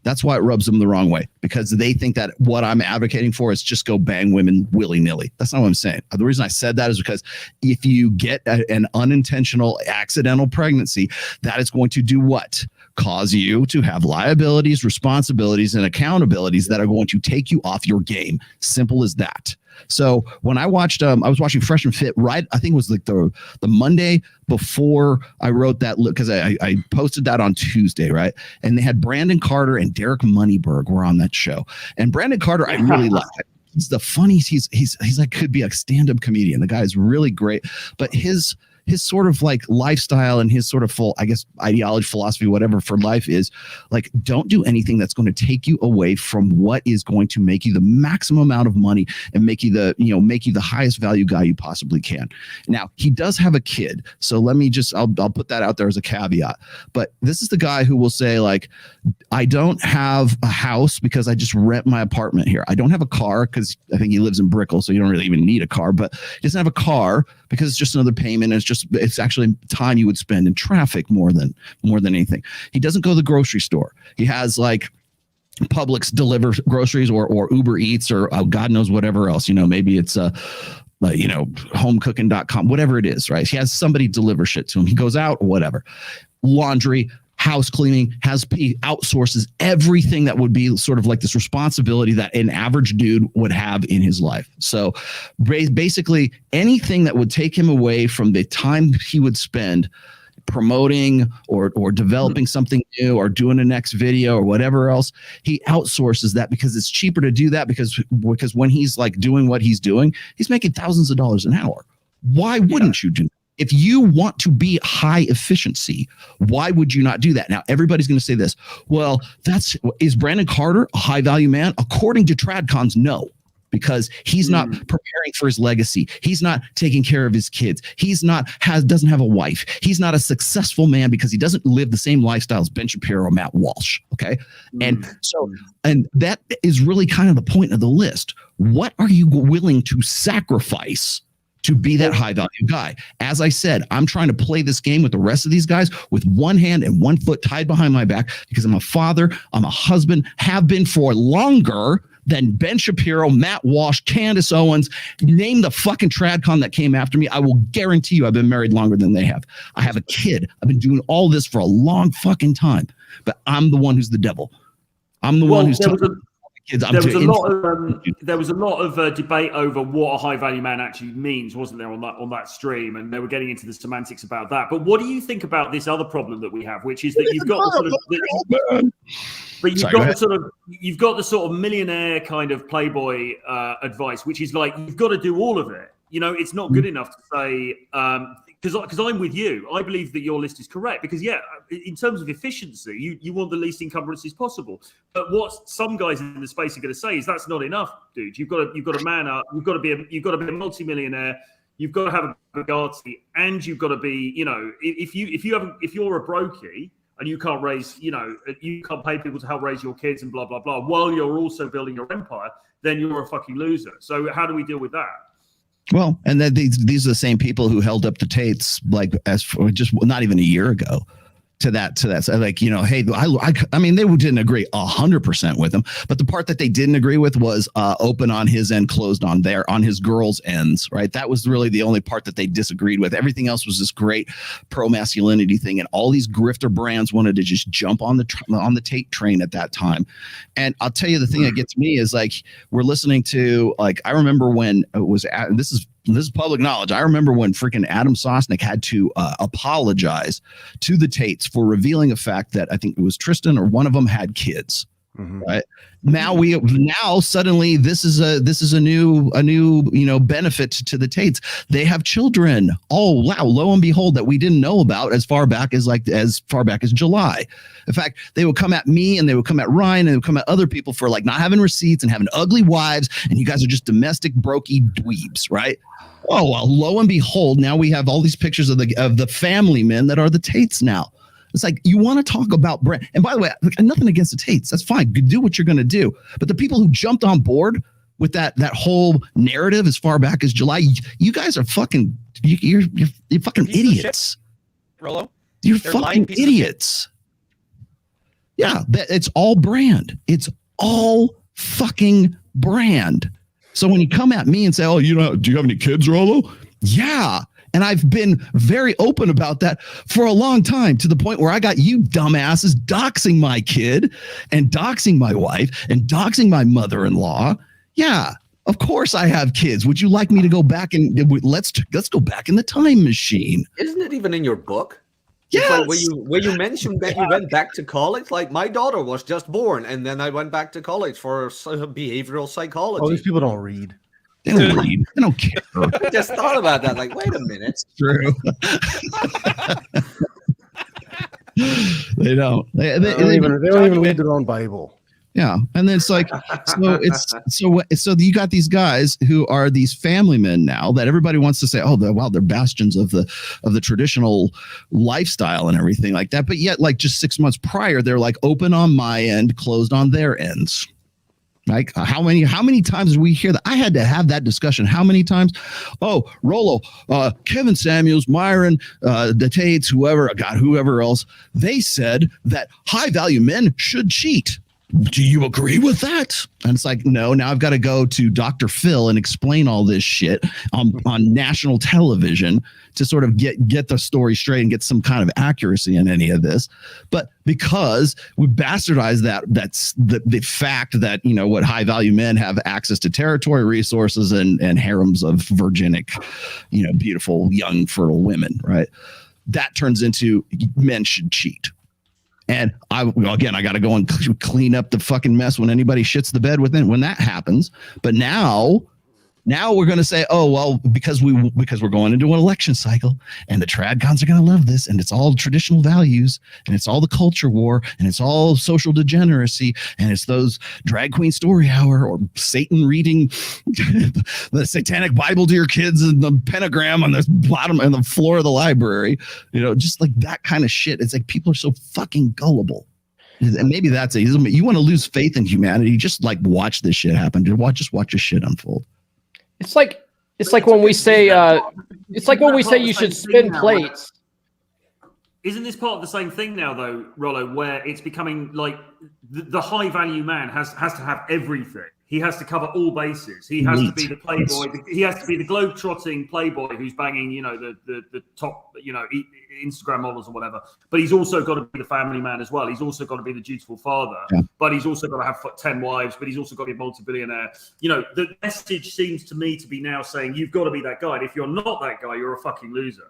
that's why it rubs them the wrong way, because they think that what I'm advocating for is just go bang women willy-nilly. That's not what I'm saying. The reason I said that is because if you get an unintentional accidental pregnancy, that is going to do what? Cause you to have liabilities, responsibilities, and accountabilities that are going to take you off your game. Simple as that. So when I watched, I was watching Fresh and Fit, right? I think it was like the Monday before I wrote that, because I posted that on Tuesday, right? And they had Brandon Carter and Derek Moneyberg were on that show. And Brandon Carter, I really like. He's the funniest. He's like, could be a stand-up comedian. The guy is really great, but his sort of like lifestyle and his sort of full, I guess, ideology, philosophy, whatever for life is like, don't do anything that's going to take you away from what is going to make you the maximum amount of money and make you the highest value guy you possibly can. Now, he does have a kid. So let me just, I'll put that out there as a caveat, but this is the guy who will say like, I don't have a house because I just rent my apartment here. I don't have a car because I think he lives in Brickell, so you don't really even need a car, but he doesn't have a car because it's just another payment. And it's actually time you would spend in traffic more than anything. He doesn't go to the grocery store. He has like Publix deliver groceries or Uber Eats or God knows whatever else, maybe it's homecooking.com, whatever it is, right? He has somebody deliver shit to him. He goes out, whatever. Laundry, house cleaning, outsources everything that would be sort of like this responsibility that an average dude would have in his life. So basically anything that would take him away from the time he would spend promoting or developing something new or doing a next video or whatever else, he outsources that because it's cheaper to do that because when he's like doing what he's doing, he's making thousands of dollars an hour. Why wouldn't you do that? If you want to be high efficiency, why would you not do that? Now, everybody's going to say this. Well, is Brandon Carter a high value man? According to TradCons, no, because he's not preparing for his legacy. He's not taking care of his kids. He's not doesn't have a wife. He's not a successful man because he doesn't live the same lifestyle as Ben Shapiro or Matt Walsh. Okay. And that is really kind of the point of the list. What are you willing to sacrifice to be that high value guy? As I said, I'm trying to play this game with the rest of these guys with one hand and one foot tied behind my back because I'm a father, I'm a husband, have been for longer than Ben Shapiro, Matt Walsh, Candace Owens, name the fucking tradcon that came after me. I will guarantee you I've been married longer than they have. I have a kid. I've been doing all this for a long fucking time, but I'm the one who's the devil. I'm the one who's telling kids. There was a lot of debate over what a high value man actually means, wasn't there, on that stream? And they were getting into the semantics about that. But what do you think about this other problem that we have, which is that you've got the sort of millionaire kind of playboy advice, which is like you've got to do all of it. You know, it's not good enough to say. Because I'm with you. I believe that your list is correct because, in terms of efficiency, you want the least encumbrances possible. But what some guys in the space are going to say is that's not enough, dude. You've got to man up. You've got to be a multimillionaire. You've got to have a Bugatti, and you've got to be, if you're a brokey and you can't raise, you can't pay people to help raise your kids and blah blah blah, while you're also building your empire, then you're a fucking loser. So how do we deal with that? Well, and then these are the same people who held up the Tates like as for just not even a year ago to that. So like, hey, I mean, they didn't agree 100% with him, but the part that they didn't agree with was open on his end, closed on his girls' ends, right? That was really the only part that they disagreed with. Everything else was this great pro-masculinity thing, and all these grifter brands wanted to just jump on the Tate train at that time. And I'll tell you, the thing that gets me is like we're listening to I remember when it was this is public knowledge. I remember when freaking Adam Sosnick had to apologize to the Tates for revealing a fact that I think it was Tristan or one of them had kids. Mm-hmm. Right now suddenly this is a new benefit to the Tates. They have children. Oh wow! Lo and behold, that we didn't know about as far back as July. In fact, they would come at me and they would come at Ryan and they would come at other people for like not having receipts and having ugly wives, and you guys are just domestic brokey dweebs, right? Oh well, lo and behold, now we have all these pictures of the family men that are the Tates now. It's like you want to talk about brand. And by the way, nothing against the Tates. That's fine. Do what you're going to do. But the people who jumped on board with that whole narrative as far back as July, you guys are fucking you're fucking idiots. Rollo, you're fucking idiots. Yeah, it's all brand. It's all fucking brand. So when you come at me and say, "Oh, do you have any kids, Rollo?" Yeah. And I've been very open about that for a long time, to the point where I got you dumbasses doxing my kid and doxing my wife and doxing my mother-in-law. Yeah, of course I have kids. Would you like me to go back and let's go back in the time machine? Isn't it even in your book? Yes. It's like where you mentioned that you went back to college. Like my daughter was just born, and then I went back to college for behavioral psychology. Oh, these people don't read. They don't read. They don't care. I just thought about that. Like, wait a minute. It's true. They don't. They don't even read their own Bible. Yeah, and then it's like, so you got these guys who are these family men now that everybody wants to say, oh, they're bastions of the traditional lifestyle and everything like that. But yet, like just 6 months prior, they're like open on my end, closed on their ends. Like how many times did we hear that? I had to have that discussion. How many times? Oh, Rollo, Kevin Samuels, Myron, the Tates, whoever else, they said that high value men should cheat. Do you agree with that? And it's like, no, now I've got to go to Dr. Phil and explain all this shit on national television to sort of get the story straight and get some kind of accuracy in any of this. But because we bastardized that's the fact that, what high value men have access to territory, resources, and harems of virginic, beautiful, young, fertile women, right? That turns into men should cheat. And I got to go and clean up the fucking mess when anybody shits the bed when that happens. But now Now we're going to say, oh, well, because we're going into an election cycle and the tradcons are going to love this, and it's all traditional values, and it's all the culture war, and it's all social degeneracy, and it's those drag queen story hour or Satan reading the satanic Bible to your kids and the pentagram on the bottom and the floor of the library, just like that kind of shit. It's like people are so fucking gullible. And maybe that's it. You want to lose faith in humanity, just like watch this shit happen. Just watch this shit unfold. It's like when we say you should spin plates. Isn't this part of the same thing now, though, Rollo, where it's becoming like the high value man has to have everything. He has to cover all bases. He has to be the playboy. He has to be the globe-trotting playboy who's banging, the top, Instagram models or whatever. But he's also got to be the family man as well. He's also got to be the dutiful father. Yeah. But he's also got to have 10 wives. But he's also got to be a multi-billionaire. The message seems to me to be now saying you've got to be that guy. And if you're not that guy, you're a fucking loser.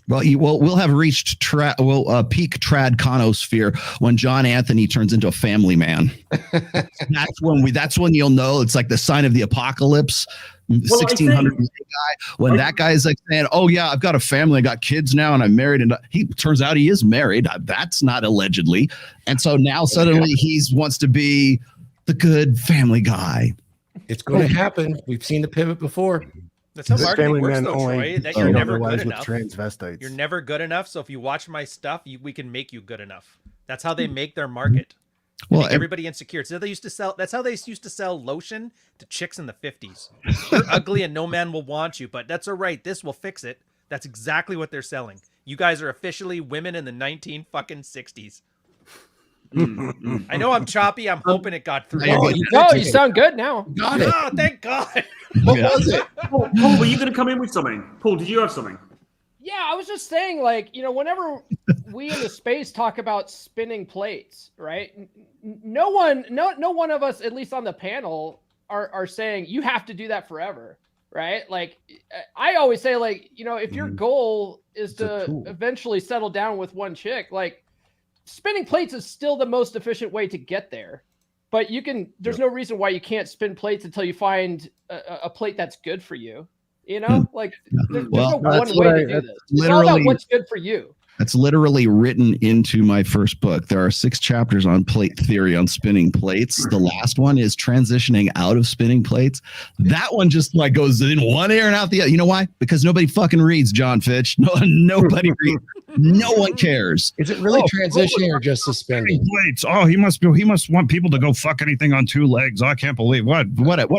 Well, we'll have reached peak tradconosphere when John Anthony turns into a family man. That's when you'll know it's like the sign of the apocalypse. 1600 guy. When that guy's like saying, "Oh yeah, I've got a family, I got kids now, and I'm married," and he turns out he is married. That's not allegedly, and so now suddenly he wants to be the good family guy. It's going to happen. We've seen the pivot before. That's how marketing works, though, Troy. That you're never good enough. Transvestites. You're never good enough. So if you watch my stuff, we can make you good enough. That's how they make their market. Well, everybody insecure. So they used to sell. That's how they used to sell lotion to chicks in the 50s. You're ugly and no man will want you, but that's all right. This will fix it. That's exactly what they're selling. You guys are officially women in the 1960s. I know I'm choppy. I'm hoping it got through. No, you sound good now. Got it. Oh, thank God. What was it? Paul, were you going to come in with something? Paul, did you have something? Yeah, I was just saying, whenever we in the space talk about spinning plates, right? No one of us, at least on the panel, are saying you have to do that forever, right? Like, I always say, if your goal is to eventually settle down with one chick, spinning plates is still the most efficient way to get there. But there's no reason why you can't spin plates until you find a plate that's good for you. There's no one way to do this. It's all about what's good for you. That's literally written into my first book. There are 6 chapters on plate theory, on spinning plates. The last one is transitioning out of spinning plates. That one just goes in one ear and out the other. You know why? Because nobody fucking reads, John Fitch. Nobody reads. No one cares. Is it really transitioning or just suspending plates? Oh, he must want people to go fuck anything on 2 legs. I can't believe what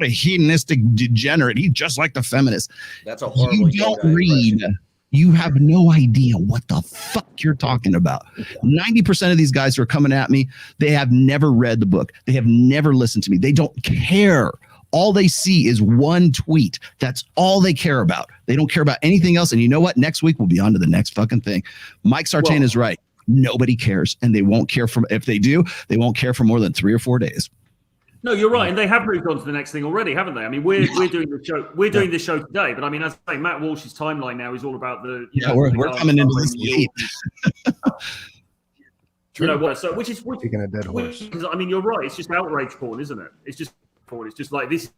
a hedonistic degenerate. He's just like the feminist. That's a horrible. You don't read. You have no idea what the fuck you're talking about. 90% of these guys who are coming at me, they have never read the book. They have never listened to me. They don't care. All they see is one tweet. That's all they care about. They don't care about anything else. And you know what? Next week, we'll be on to the next fucking thing. Mike Sartain is right. Nobody cares. And they won't care if they do, they won't care for more than 3 or 4 days. No, you're right, and they have moved on to the next thing already, haven't they? I mean, we're doing the show. We're doing this show today, but I mean, as I say, Matt Walsh's timeline now is all about the. We're coming into this late. So which is taking a dead horse. Because I mean, you're right. It's just outrage porn, isn't it? It's just porn. It's just like this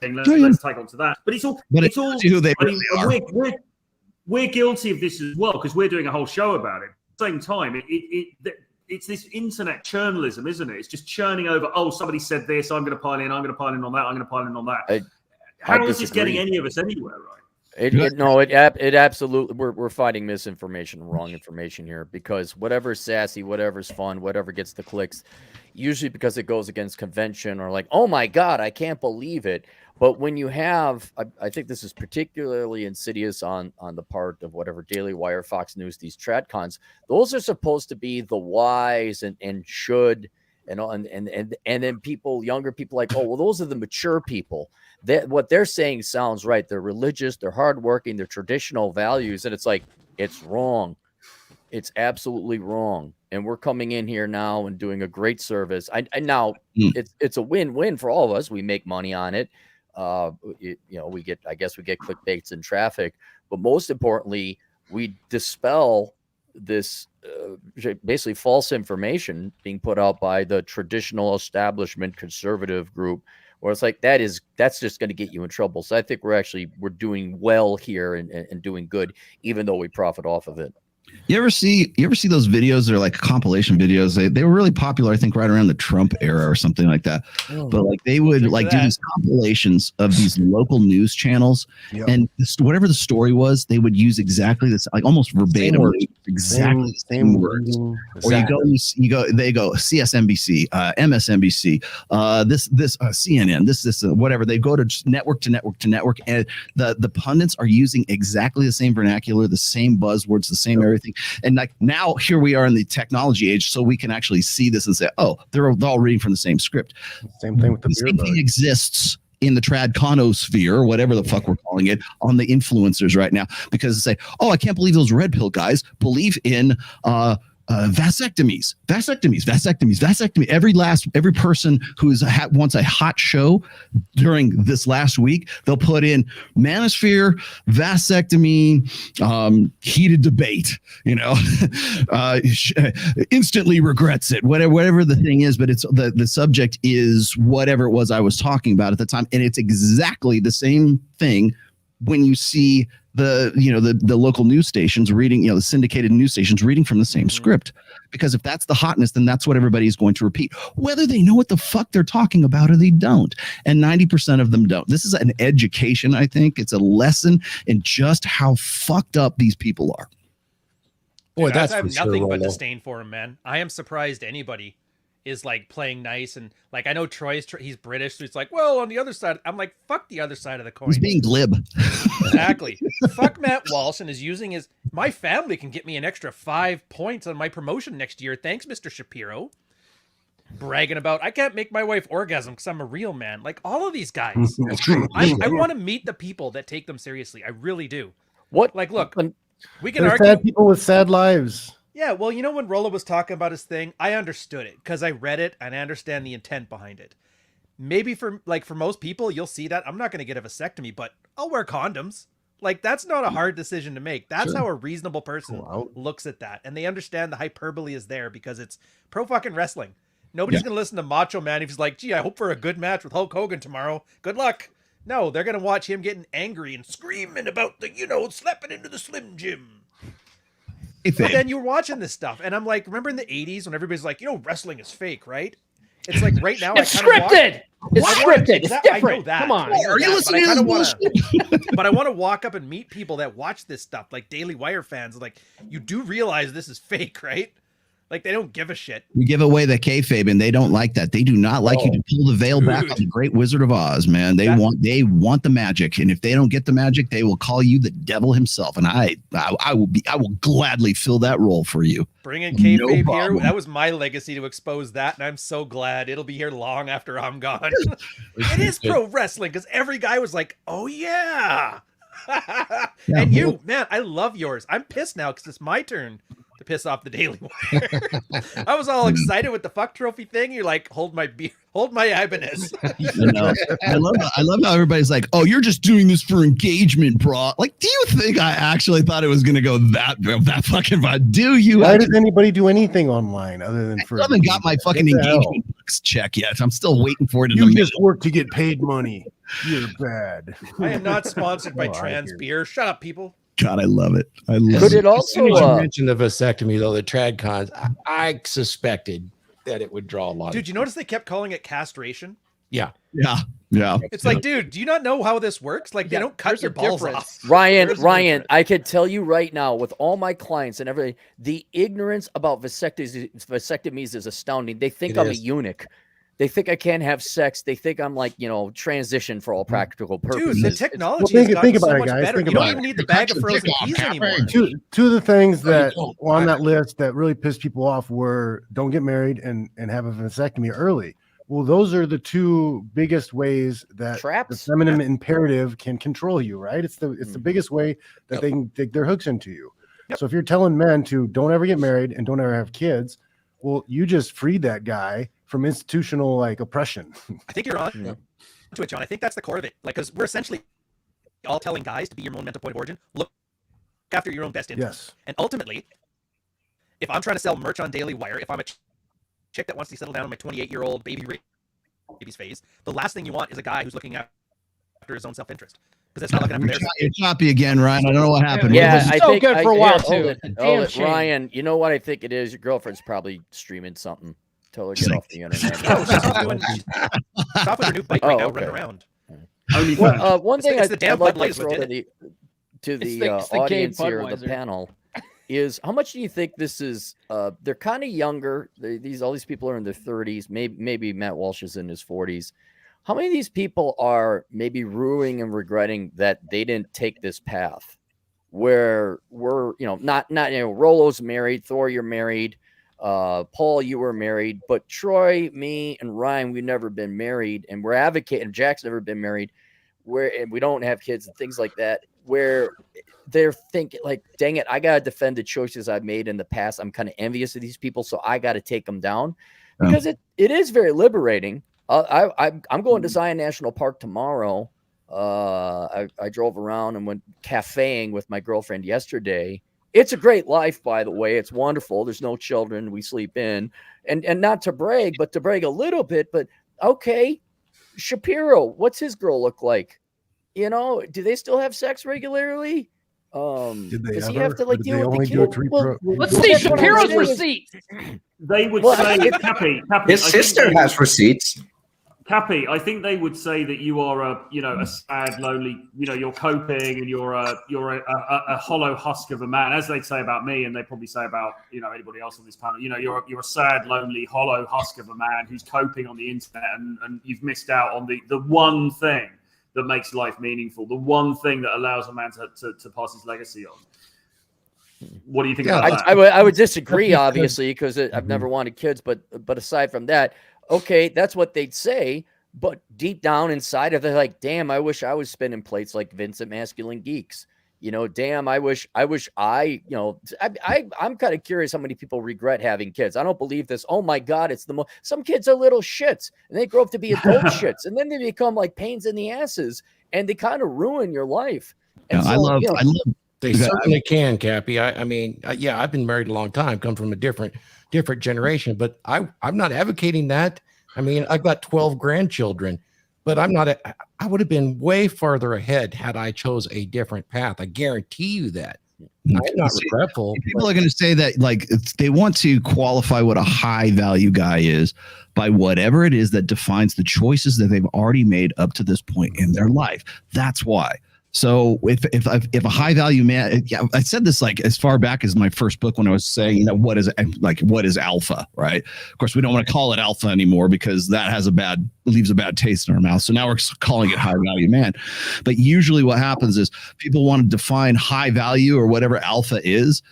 thing. Let's take on to that. But it's all. It's all who they really are. We're guilty of this as well because we're doing a whole show about it. At the same time, it's this internet churnalism, isn't it? It's just churning over. Oh, somebody said this. I'm going to pile in. I'm going to pile in on that. I'm going to pile in on that. How is this getting any of us anywhere, right? It absolutely. We're fighting misinformation, wrong information here because whatever's sassy, whatever's fun, whatever gets the clicks, usually because it goes against convention or oh my God, I can't believe it. But when you have, I think this is particularly insidious on the part of whatever Daily Wire, Fox News, these tradcons, those are supposed to be the wise and should, and then younger people oh, well, those are the mature people. What they're saying sounds right. They're religious, they're hardworking, they're traditional values. And it's wrong. It's absolutely wrong. And we're coming in here now and doing a great service. It's a win-win for all of us. We make money on it. We get clickbaits and traffic, but most importantly, we dispel this basically false information being put out by the traditional establishment conservative group or it's like that's just going to get you in trouble. So I think we're doing well here and doing good, even though we profit off of it. You ever see those videos? They're like compilation videos. They were really popular, I think, right around the Trump era or something like that. But like they would like do these compilations of these local news channels, and whatever the story was, they would use exactly this, like almost verbatim, exactly the same words. Or they go CSNBC, MSNBC, this CNN, this whatever. They go to network to network to network, and the pundits are using exactly the same vernacular, the same buzzwords, the same everything. And like now here we are in the technology age, so we can actually see this and say, oh, they're all reading from the same script. Same thing with the same thing exists in the tradconosphere, or whatever the fuck we're calling it, on the influencers right now, because they say, oh, I can't believe those red pill guys believe in vasectomies. Every person who's wants a hot show during this last week, they'll put in manosphere, vasectomy, heated debate, instantly regrets it, whatever the thing is, but it's the subject is whatever it was I was talking about at the time. And it's exactly the same thing when you see the local news stations reading, the syndicated news stations reading from the same script, because if that's the hotness, then that's what everybody's going to repeat, whether they know what the fuck they're talking about or they don't. And 90% of them don't. This is an education. I think it's a lesson in just how fucked up these people are. Boy, I have nothing but disdain for him, man. I am surprised anybody is like playing nice, and like I know he's British, so it's like, well, on the other side, I'm like, fuck the other side of the coin. He's being glib. Exactly. Fuck Matt Walsh, and is using my family can get me an extra 5 points on my promotion next year. Thanks, Mr. Shapiro. Bragging about I can't make my wife orgasm because I'm a real man. Like all of these guys. I want to meet the people that take them seriously. I really do. What? Like, look, we can They're argue. sad people with sad lives. Yeah, well, when Rollo was talking about his thing, I understood it because I read it and I understand the intent behind it. Maybe for most people, you'll see that I'm not going to get a vasectomy, but I'll wear condoms. Like, that's not a hard decision to make. That's how a reasonable person looks at that. And they understand the hyperbole is there because it's pro fucking wrestling. Nobody's going to listen to Macho Man if he's like, gee, I hope for a good match with Hulk Hogan tomorrow. Good luck. No, they're going to watch him getting angry and screaming about slapping into the Slim Jim. But then you're watching this stuff, and I'm like, remember in the 80s when everybody's like, wrestling is fake, right? It's like right now, it's scripted. It's scripted. It's different. I know that. Come on. Are you listening to this bullshit? But I want to walk up and meet people that watch this stuff, like Daily Wire fans. Like, you do realize this is fake, right? Like, they don't give a shit. You give away the kayfabe, and they don't like that. They do not like you to pull the veil back on the Great Wizard of Oz, man. They want the magic, and if they don't get the magic, they will call you the devil himself. And I will gladly fill that role for you. Bring in kayfabe here. That was my legacy to expose that, and I'm so glad it'll be here long after I'm gone. It is pro wrestling because every guy was like, "Oh yeah." And you, man, I love yours. I'm pissed now because it's my turn to piss off the Daily Wire. I was all excited with the fuck trophy thing. You're like, hold my beer, hold my Ibanez. I love how everybody's like, oh, you're just doing this for engagement, bro. Like, do you think I actually thought it was going to go that fucking far? Do you? Why does anybody do anything online other than for? I haven't got my fucking engagement check yet. I'm still waiting for it. You just work to get paid money. You're bad. I am not sponsored by trans beer. Shut up, people. God, I love it. I love Could it. it also As you mentioned the vasectomy, though, the tradcons, I suspected that it would draw a lot. Dude, you notice they kept calling it castration? Yeah. It's like, dude, do you not know how this works? Like, they don't cut your balls off. Ryan, I could tell you right now, with all my clients and everything, the ignorance about vasectomies is astounding. They think I'm a eunuch. They think I can't have sex. They think I'm like, transition for all practical purposes. Dude, the technology has gotten so much better. You don't even need the bag of frozen peas anymore. Two of the things that on that list that really pissed people off were don't get married and have a vasectomy early. Well, those are the two biggest ways that the feminine imperative can control you, right? It's the biggest way that they can dig their hooks into you. Yep. So if you're telling men to don't ever get married and don't ever have kids, well, you just freed that guy from institutional oppression. I think you're on to it, John. I think that's the core of it. Like, because we're essentially all telling guys to be your own mental point of origin. Look after your own best interests. Yes. And ultimately, if I'm trying to sell merch on Daily Wire, if I'm a chick that wants to settle down with my 28-year-old baby baby's phase, the last thing you want is a guy who's looking after his own self-interest, because it's not looking after theirs. You're choppy again, Ryan. I don't know what happened. Yeah, It was I so think good for a while, hold too. it, Damn hold it, shame. Ryan. You know what I think it is? Your girlfriend's probably streaming something. Tell her to get off the internet. Stop with her new bike right now, running around. Only Well, one thing It's the damn I'd like Bud to Light throw with to the It's the audience gay here of the Budweiser. panel is how much do you think this is? They're kind of younger. All these people are in their 30s. Maybe Matt Walsh is in his 40s. How many of these people are maybe ruining and regretting that they didn't take this path? Where we're, not Rolo's married, Thor, you're married, Paul, you were married, but Troy, me, and Ryan, we've never been married, and we're advocating. Jack's never been married, and we don't have kids and things like that. Where they're thinking, like, dang it, I gotta defend the choices I've made in the past. I'm kind of envious of these people, so I got to take them down because it is very liberating. I'm going to Zion National Park tomorrow. I drove around and went cafeing with my girlfriend yesterday. It's a great life, by the way. It's wonderful. There's no children. We sleep in, and not to brag, but to brag a little bit. But okay, Shapiro, what's his girl look like? Do they still have sex regularly? Does he have to deal with the kid? Let's see Shapiro's receipt. They would say, Cappy, His sister has receipts. Cappy, I think they would say that you are a sad, lonely, you're coping and you're a hollow husk of a man, as they'd say about me, and they probably say about anybody else on this panel. You're a sad, lonely, hollow husk of a man who's coping on the internet, and you've missed out on the one thing that makes life meaningful, the one thing that allows a man to pass his legacy on. What do you think about that? I would disagree, obviously, because I've never wanted kids, but aside from that. Okay, that's what they'd say, but deep down inside of they're like, damn, I wish I was spinning plates like Vincent Masculine Geeks. Damn, I'm kind of curious how many people regret having kids. I don't believe this. Oh my God, it's some kids are little shits and they grow up to be adult shits, and then they become like pains in the asses and they kind of ruin your life. And I love they certainly can, Cappy. I mean, I've been married a long time, come from a different generation, but I'm not advocating that. I mean, I've got 12 grandchildren, but I would have been way farther ahead had I chose a different path. I guarantee you that. I'm not regretful. People are going to say that they want to qualify what a high value guy is by whatever it is that defines the choices that they've already made up to this point in their life. That's why. So if a high value man, I said this as far back as my first book when I was saying, what is alpha, right? Of course, we don't want to call it alpha anymore because that leaves a bad taste in our mouth. So now we're calling it high value man. But usually what happens is people want to define high value or whatever alpha is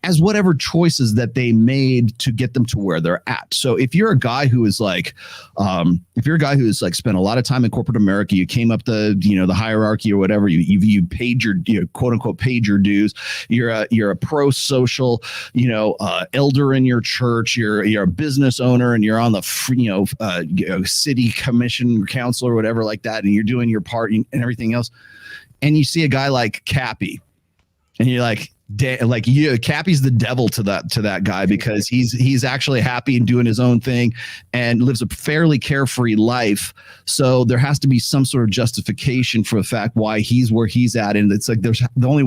as whatever choices that they made to get them to where they're at. So if you're a guy who is spent a lot of time in corporate America, you came up the hierarchy or whatever, you paid your quote unquote paid your dues. You're a pro-social, elder in your church. You're a business owner and you're on the city commission council or whatever like that, and you're doing your part and everything else. And you see a guy like Cappy, and you're like, Cappy's the devil to that guy because he's actually happy and doing his own thing and lives a fairly carefree life. So there has to be some sort of justification for the fact why he's where he's at, and it's like the only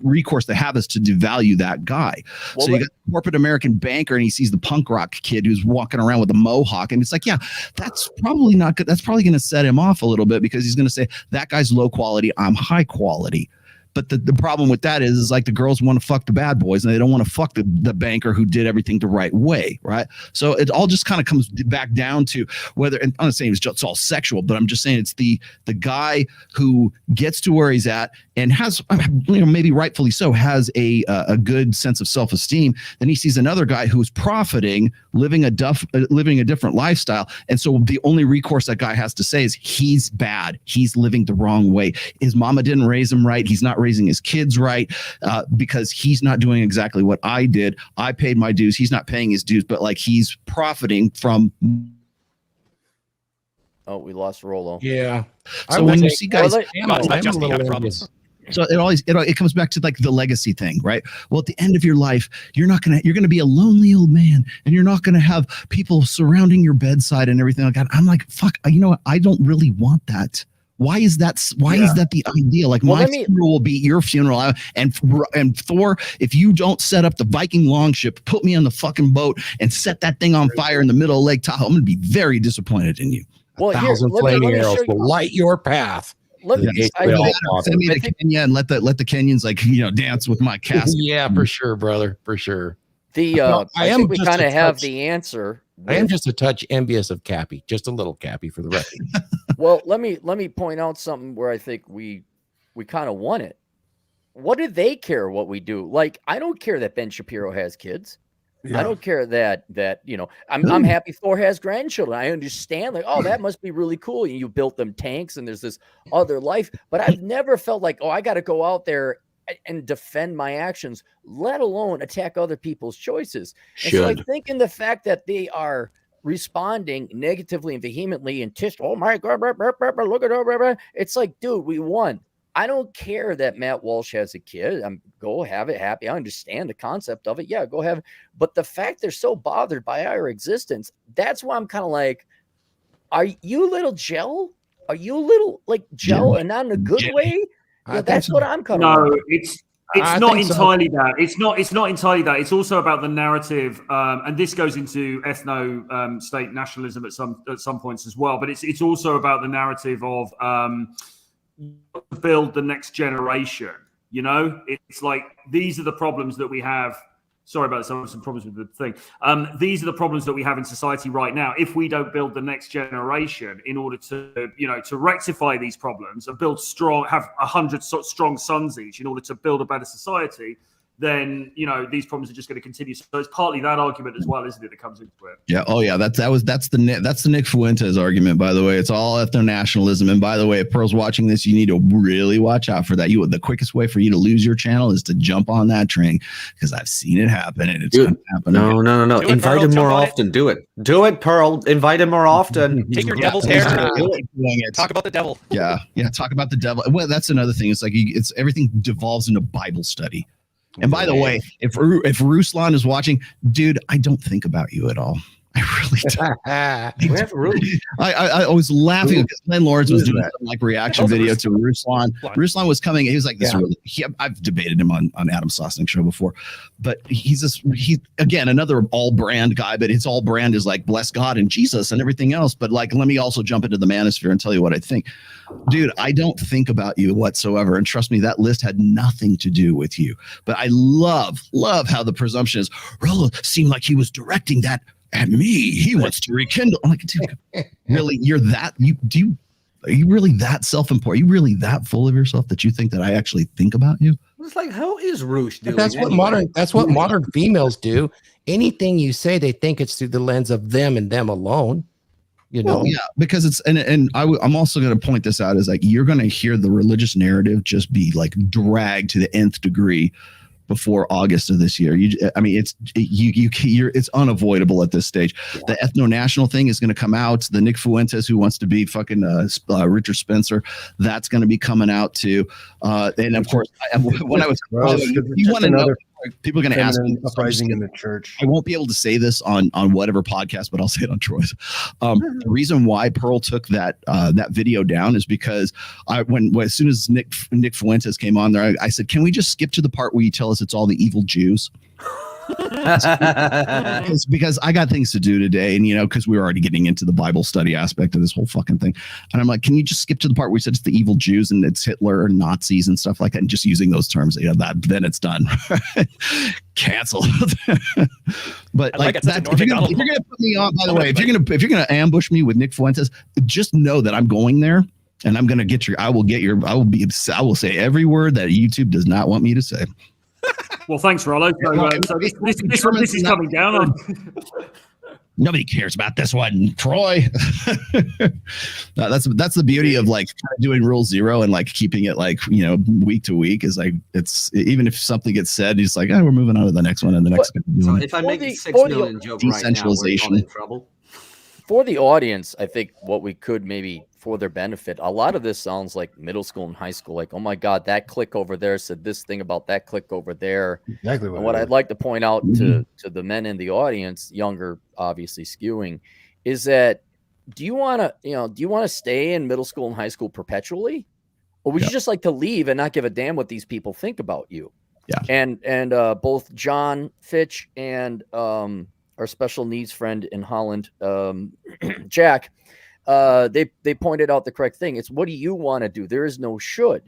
recourse they have is to devalue that guy. Well, so you got a corporate American banker, and he sees the punk rock kid who's walking around with a mohawk, and it's like, yeah, that's probably not good. That's probably going to set him off a little bit because he's going to say that guy's low quality, I'm high quality. But the problem with that is like the girls want to fuck the bad boys and they don't want to fuck the banker who did everything the right way, right? So it all just kind of comes back down to whether, and I'm not saying it's all sexual, but I'm just saying it's the guy who gets to where he's at and has, maybe rightfully so, has a good sense of self-esteem. Then he sees another guy who's profiting, living a different lifestyle, and so the only recourse that guy has to say is he's bad. He's living the wrong way. His mama didn't raise him right. He's not raising his kids right because he's not doing exactly what I did. I paid my dues. He's not paying his dues, but he's profiting from. Oh, we lost Rolo. Yeah. So when you see guys, So it comes back to like the legacy thing, right? Well, at the end of your life, you're going to be a lonely old man, and you're not going to have people surrounding your bedside and everything like that. I'm like, fuck, you know what? I don't really want that. Why is that the ideal? Like, my funeral will be your funeral. And Thor, if you don't set up the Viking longship, put me on the fucking boat and set that thing on fire in the middle of Lake Tahoe, I'm going to be very disappointed in you. Well, 1,000 flaming arrows will light your path. Send me to Kenya and let the Kenyans dance with my casket. Yeah, for sure, brother, for sure. I think we kind of have the answer. I am just a touch envious of Cappy, just a little Cappy for the record. Well, let me point out something where I think we kind of won it. What do they care what we do? Like, I don't care that Ben Shapiro has kids. Yeah. I don't care that I'm happy Thor has grandchildren. I understand, like, oh, that must be really cool. You built them tanks and there's this other life. But I've never felt like, oh, I got to go out there and defend my actions, let alone attack other people's choices. And so I think in the fact that they are responding negatively and vehemently and oh my God, look at it. It's like, dude, we won. I don't care that Matt Walsh has a kid. Go have it happy. I understand the concept of it. Yeah, go have it. But the fact they're so bothered by our existence, that's why I'm kind of like, are you a little gel? Are you a little like gel and not in a good way? Yeah, that's what I'm coming. No, it's not entirely that. It's not entirely that. It's also about the narrative, and this goes into ethno state nationalism at some points as well. But it's also about the narrative of build the next generation. You know, it's like these are the problems that we have. Sorry about some problems with the thing. These are the problems that we have in society right now. If we don't build the next generation in order to rectify these problems and build strong, have 100 strong sons each in order to build a better society, then these problems are just going to continue. So it's partly that argument as well, isn't it, that comes into it? Yeah. Oh yeah. That's the Nick Fuentes argument, by the way. It's all ethno-nationalism. And by the way, if Pearl's watching this, you need to really watch out for that. The quickest way for you to lose your channel is to jump on that train, because I've seen it happen and it's going to happen. No. Invite him more often. Do it, Pearl. Invite him more often. Take your devil's hair. Talk about the devil. Yeah. Talk about the devil. Well, that's another thing. It's like everything devolves into Bible study. And by the way, if Ruslan is watching, dude, I don't think about you at all. I really don't. I was laughing because Len Lawrence was doing some reaction video to Ruslan. Ruslan was coming. He was like, "This really." I've debated him on Adam Sosnick's show before, but he's again another all brand guy. But his all brand is like bless God and Jesus and everything else. But like, let me also jump into the manosphere and tell you what I think, dude. I don't think about you whatsoever, and trust me, that list had nothing to do with you. But I love how the presumption is, Rollo seemed like he was directing that at me. He wants to rekindle. I'm like, dude, really? Are you really that self-important? Are you really that full of yourself that you think that I actually think about you? It's like, how is Roosh doing? That's what modern females do. Anything you say, they think it's through the lens of them and them alone. Well, yeah, because it's I'm also going to point this out, is like, you're going to hear the religious narrative just be like dragged to the nth degree before August of this year. It's unavoidable at this stage. The ethno-national thing is going to come out. The Nick Fuentes who wants to be fucking Richard Spencer, that's going to be coming out too. And of course, when I was, you want to know, people are going to ask me uprising in the church. I won't be able to say this on whatever podcast, but I'll say it on Troy's. The reason why Pearl took that video down is because as soon as Nick Fuentes came on there, I said, can we just skip to the part where you tell us it's all the evil Jews? because I got things to do today, and because we were already getting into the Bible study aspect of this whole fucking thing, and I'm like, can you just skip to the part where we said it's the evil Jews and it's Hitler and Nazis and stuff like that, and just using those terms, then it's done. Cancel. But like that, if you're gonna put me on, by the way, if you're gonna ambush me with Nick Fuentes, just know that I'm going there. And I'm gonna get I will say every word that YouTube does not want me to say. Well, thanks, Rollo. So this is coming down. Nobody cares about this one, Troy. That's the beauty of like doing Rule Zero and like keeping it like week to week, is like, it's even if something gets said, he's like, we're moving on to the next one and the next. So if I make a 6 million joke right now, we're in trouble. For the audience, I think what we could maybe for their benefit. A lot of this sounds like middle school and high school. Like, oh my God, that click over there said this thing about that click over there. Exactly. And what I'd like to point out to the men in the audience, younger, obviously skewing, is that do you want to stay in middle school and high school perpetually? Or would you just like to leave and not give a damn what these people think about you? Yeah. And both John Fitch and our special needs friend in Holland, Jack, they pointed out the correct thing. It's what do you want to do? There is no should.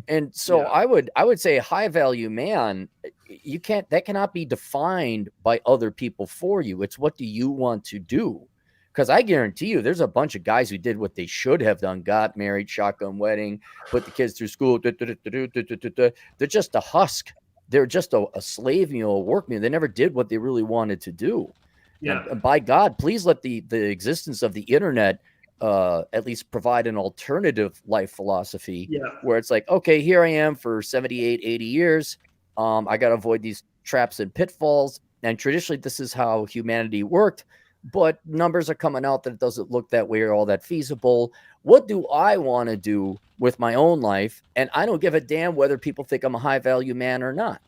And so I would say a high value man, that cannot be defined by other people for you. It's what do you want to do? Because I guarantee you, there's a bunch of guys who did what they should have done, got married, shotgun wedding, put the kids through school. They're just a husk. They're just a slave mule, a work mule. They never did what they really wanted to do. Yeah. And by God, please let the existence of the internet at least provide an alternative life philosophy where it's like, okay, here I am for 78, 80 years. I got to avoid these traps and pitfalls. And traditionally, this is how humanity worked. But numbers are coming out that it doesn't look that way or all that feasible. What do I want to do with my own life? And I don't give a damn whether people think I'm a high value man or not.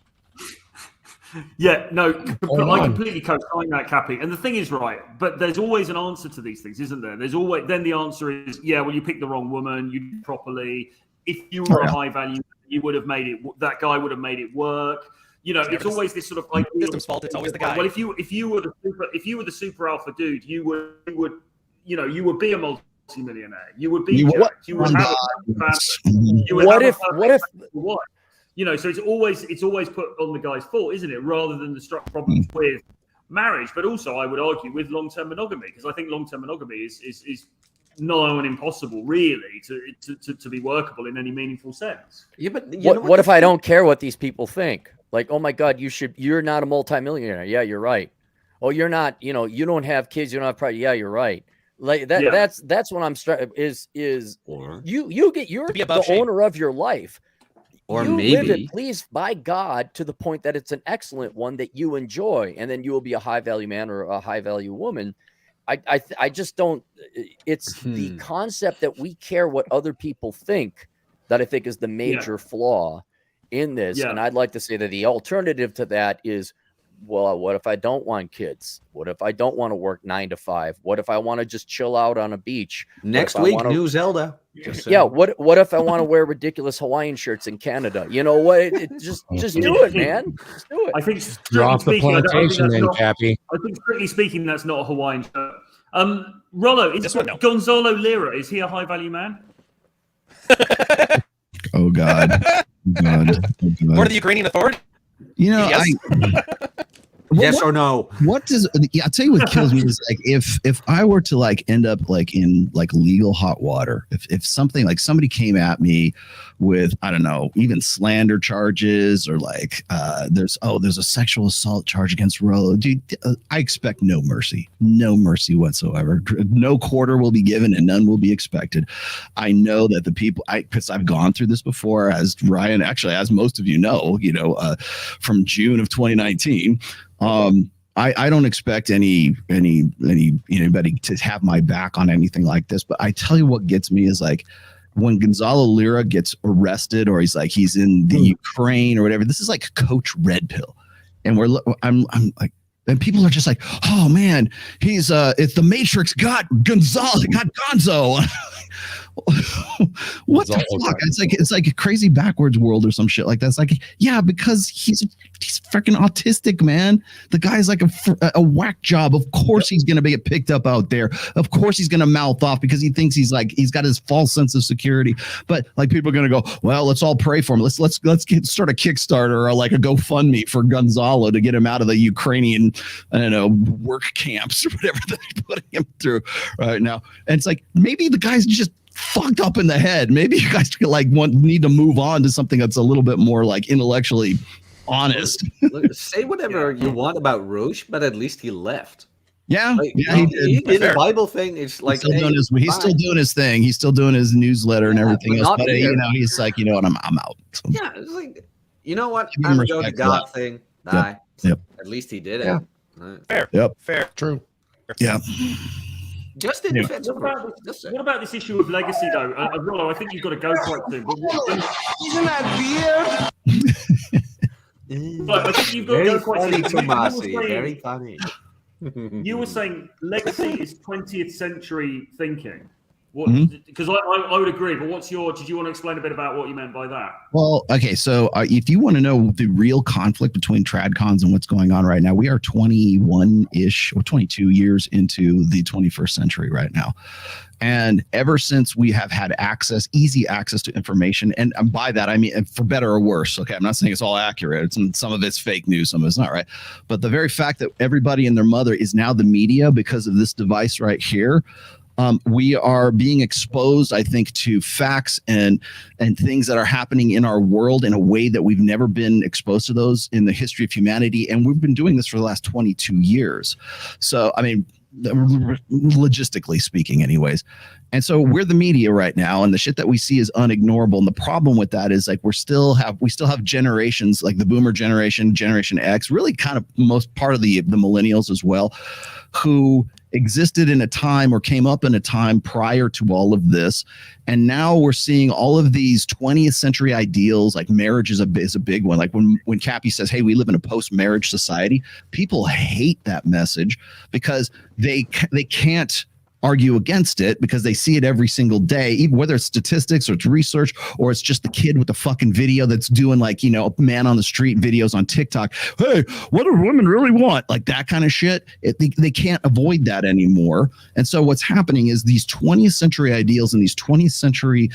Yeah, no, I completely co-sign that, Cappy. And the thing is, right, but there's always an answer to these things, isn't there? There's always, then the answer is, yeah, well, you picked the wrong woman, you did it properly. If you were a high value, you would have made it, that guy would have made it work. You know, it's always this sort of like system's fault. It's always the guy. Well, if you were the super alpha dude, you would be a multi-millionaire. You would be jacked. You would have what? You know, so it's always put on the guy's fault, isn't it? Rather than the struck problems with marriage, but also I would argue with long-term monogamy, because I think long-term monogamy is nigh on impossible, really, to be workable in any meaningful sense. Yeah, but what if I don't care what these people think? Like, oh my God, you're not a multimillionaire. Yeah, you're right. Oh, you're not, you don't have kids, you don't have pride. Yeah, you're right. Like that. Yeah. That's what I'm struggling is you're the owner of your life. Or you maybe live it, please, by God, to the point that it's an excellent one that you enjoy, and then you will be a high value man or a high value woman. I just don't. It's the concept that we care what other people think that I think is the major flaw in this. Yeah. And I'd like to say that the alternative to that is, well, what if I don't want kids? What if I don't want to work 9 to 5? What if I want to just chill out on a beach? Next week, new Zelda. Yeah. What if I want to wear ridiculous Hawaiian shirts in Canada? You know what? Just do it, man. Just do it. I think drop the plantation in, Cappy. I think strictly speaking, that's not a Hawaiian shirt. Rollo, Gonzalo Lira, is he a high value man? Oh God. Or the Ukrainian Authority? Yes. Yes or no? What does? Yeah, I'll tell you what kills me is like if I were to like end up like in like legal hot water, if something like somebody came at me with, I don't know, even slander charges or like there's a sexual assault charge against Rollo, dude, I expect no mercy whatsoever. No quarter will be given and none will be expected. I know that the people, because I've gone through this before, as Ryan, actually, as most of you know, from June of 2019. I don't expect anybody to have my back on anything like this, but I tell you what gets me is like when Gonzalo Lira gets arrested or he's in the Ukraine or whatever. This is like Coach Red Pill, and I'm like, and people are just like, oh man, he's it's the Matrix got Gonzalo, got Gonzo. What the fuck? It's like a crazy backwards world or some shit like that. It's like, yeah, because he's freaking autistic, man. The guy's like a whack job. Of course he's gonna get picked up out there. Of course he's gonna mouth off because he thinks he's got his false sense of security. But like people are gonna go, well, let's all pray for him. Let's start a Kickstarter or like a GoFundMe for Gonzalo to get him out of the Ukrainian, I don't know, work camps or whatever they're putting him through right now. And it's like maybe the guy's just fucked up in the head. Maybe you guys need to move on to something that's a little bit more like intellectually honest. Say whatever you want about Rouge, but at least he left. Yeah, he did a Bible thing. It's like he's still doing his thing. He's still doing his newsletter and everything else. But he's like, you know what, I'm out. So. Yeah, it's like, you know what, I'm going to God thing. Yep. At least he did it. Yeah. Fair. Yep. Fair. True. Yeah. Just in defense. What about this issue of legacy, though? Rollo, I think you've got to go quite soon. But Isn't that weird? but I think you've got to go quite funny, soon. Tomasi. Very funny. You were saying legacy is 20th century thinking. Because I would agree, but did you want to explain a bit about what you meant by that? Well, okay, so if you want to know the real conflict between tradcons and what's going on right now, we are 21-ish or 22 years into the 21st century right now. And ever since we have had easy access to information, and by that I mean for better or worse, okay, I'm not saying it's all accurate. Some of it's fake news, some of it's not, right? But the very fact that everybody and their mother is now the media because of this device right here, we are being exposed, I think, to facts and things that are happening in our world in a way that we've never been exposed to those in the history of humanity. And we've been doing this for the last 22 years. So, I mean, logistically speaking anyways. And so we're the media right now, and the shit that we see is unignorable. And the problem with that is like we still have generations like the boomer generation, Generation X, really kind of most part of the millennials as well, who existed in a time or came up in a time prior to all of this. And now we're seeing all of these 20th century ideals, like marriage is a big one. Like when Cappy says, hey, we live in a post-marriage society, people hate that message because they can't argue against it because they see it every single day, even whether it's statistics or it's research or it's just the kid with the fucking video that's doing like, man on the street videos on TikTok. Hey, what do women really want? Like that kind of shit. They can't avoid that anymore. And so what's happening is these 20th century ideals and these 20th century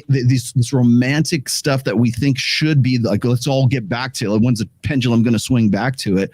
this romantic stuff that we think should be like, let's all get back to, when's the pendulum going to swing back to it?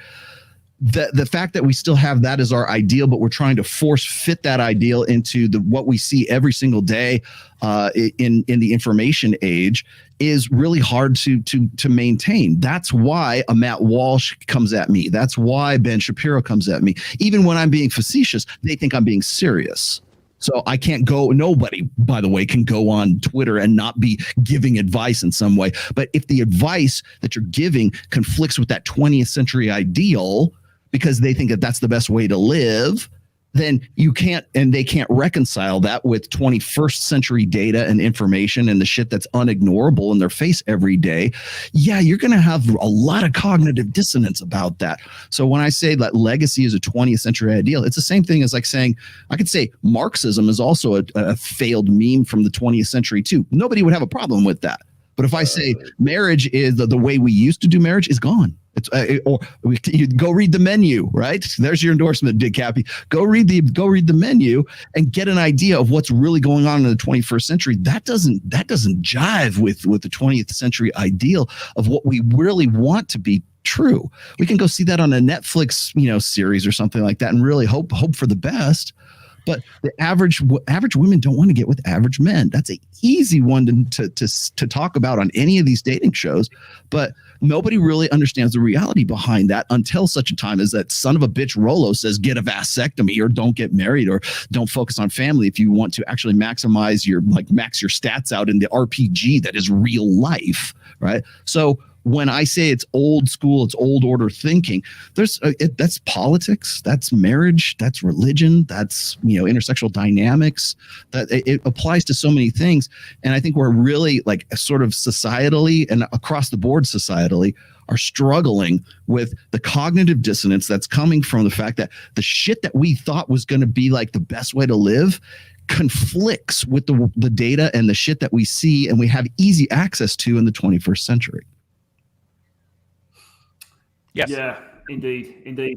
The fact that we still have that as our ideal, but we're trying to force fit that ideal into what we see every single day in the information age is really hard to maintain. That's why a Matt Walsh comes at me. That's why Ben Shapiro comes at me. Even when I'm being facetious, they think I'm being serious. So I can't go, nobody, by the way, can go on Twitter and not be giving advice in some way. But if the advice that you're giving conflicts with that 20th century ideal, because they think that that's the best way to live, then you can't, and they can't reconcile that with 21st century data and information and the shit that's unignorable in their face every day. Yeah, you're going to have a lot of cognitive dissonance about that. So when I say that legacy is a 20th century ideal, it's the same thing as like saying, I could say Marxism is also a failed meme from the 20th century too. Nobody would have a problem with that. But if I say marriage is the way we used to do marriage is gone. You go read the menu, right? There's your endorsement, Big Cappy. Go read the menu and get an idea of what's really going on in the 21st century. That doesn't jive with the 20th century ideal of what we really want to be true. We can go see that on a Netflix, series or something like that and really hope for the best. But the average women don't want to get with average men. That's an easy one to talk about on any of these dating shows. But nobody really understands the reality behind that until such a time as that son of a bitch Rollo says, get a vasectomy or don't get married or don't focus on family if you want to actually max your stats out in the RPG that is real life, right? So when I say it's old school, it's old order thinking, that's politics, that's marriage, that's religion, that's intersexual dynamics. That it applies to so many things, and I think we're really like sort of societally and across the board societally are struggling with the cognitive dissonance that's coming from the fact that the shit that we thought was going to be like the best way to live conflicts with the data and the shit that we see and we have easy access to in the 21st century. Yes. Yeah, indeed. Anyways,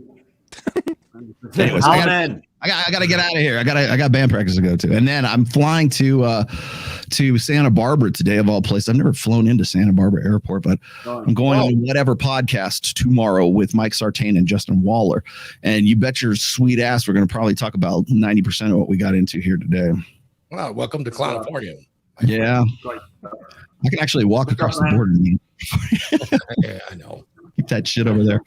I gotta get out of here. I got band practice to go to, and then I'm flying to Santa Barbara today, of all places. I've never flown into Santa Barbara Airport, but I'm going on whatever podcast tomorrow with Mike Sartain and Justin Waller, and you bet your sweet ass we're going to probably talk about 90% of what we got into here today. Wow, welcome to California. Yeah, I can actually walk across the border. Yeah, I know. Keep that shit over there.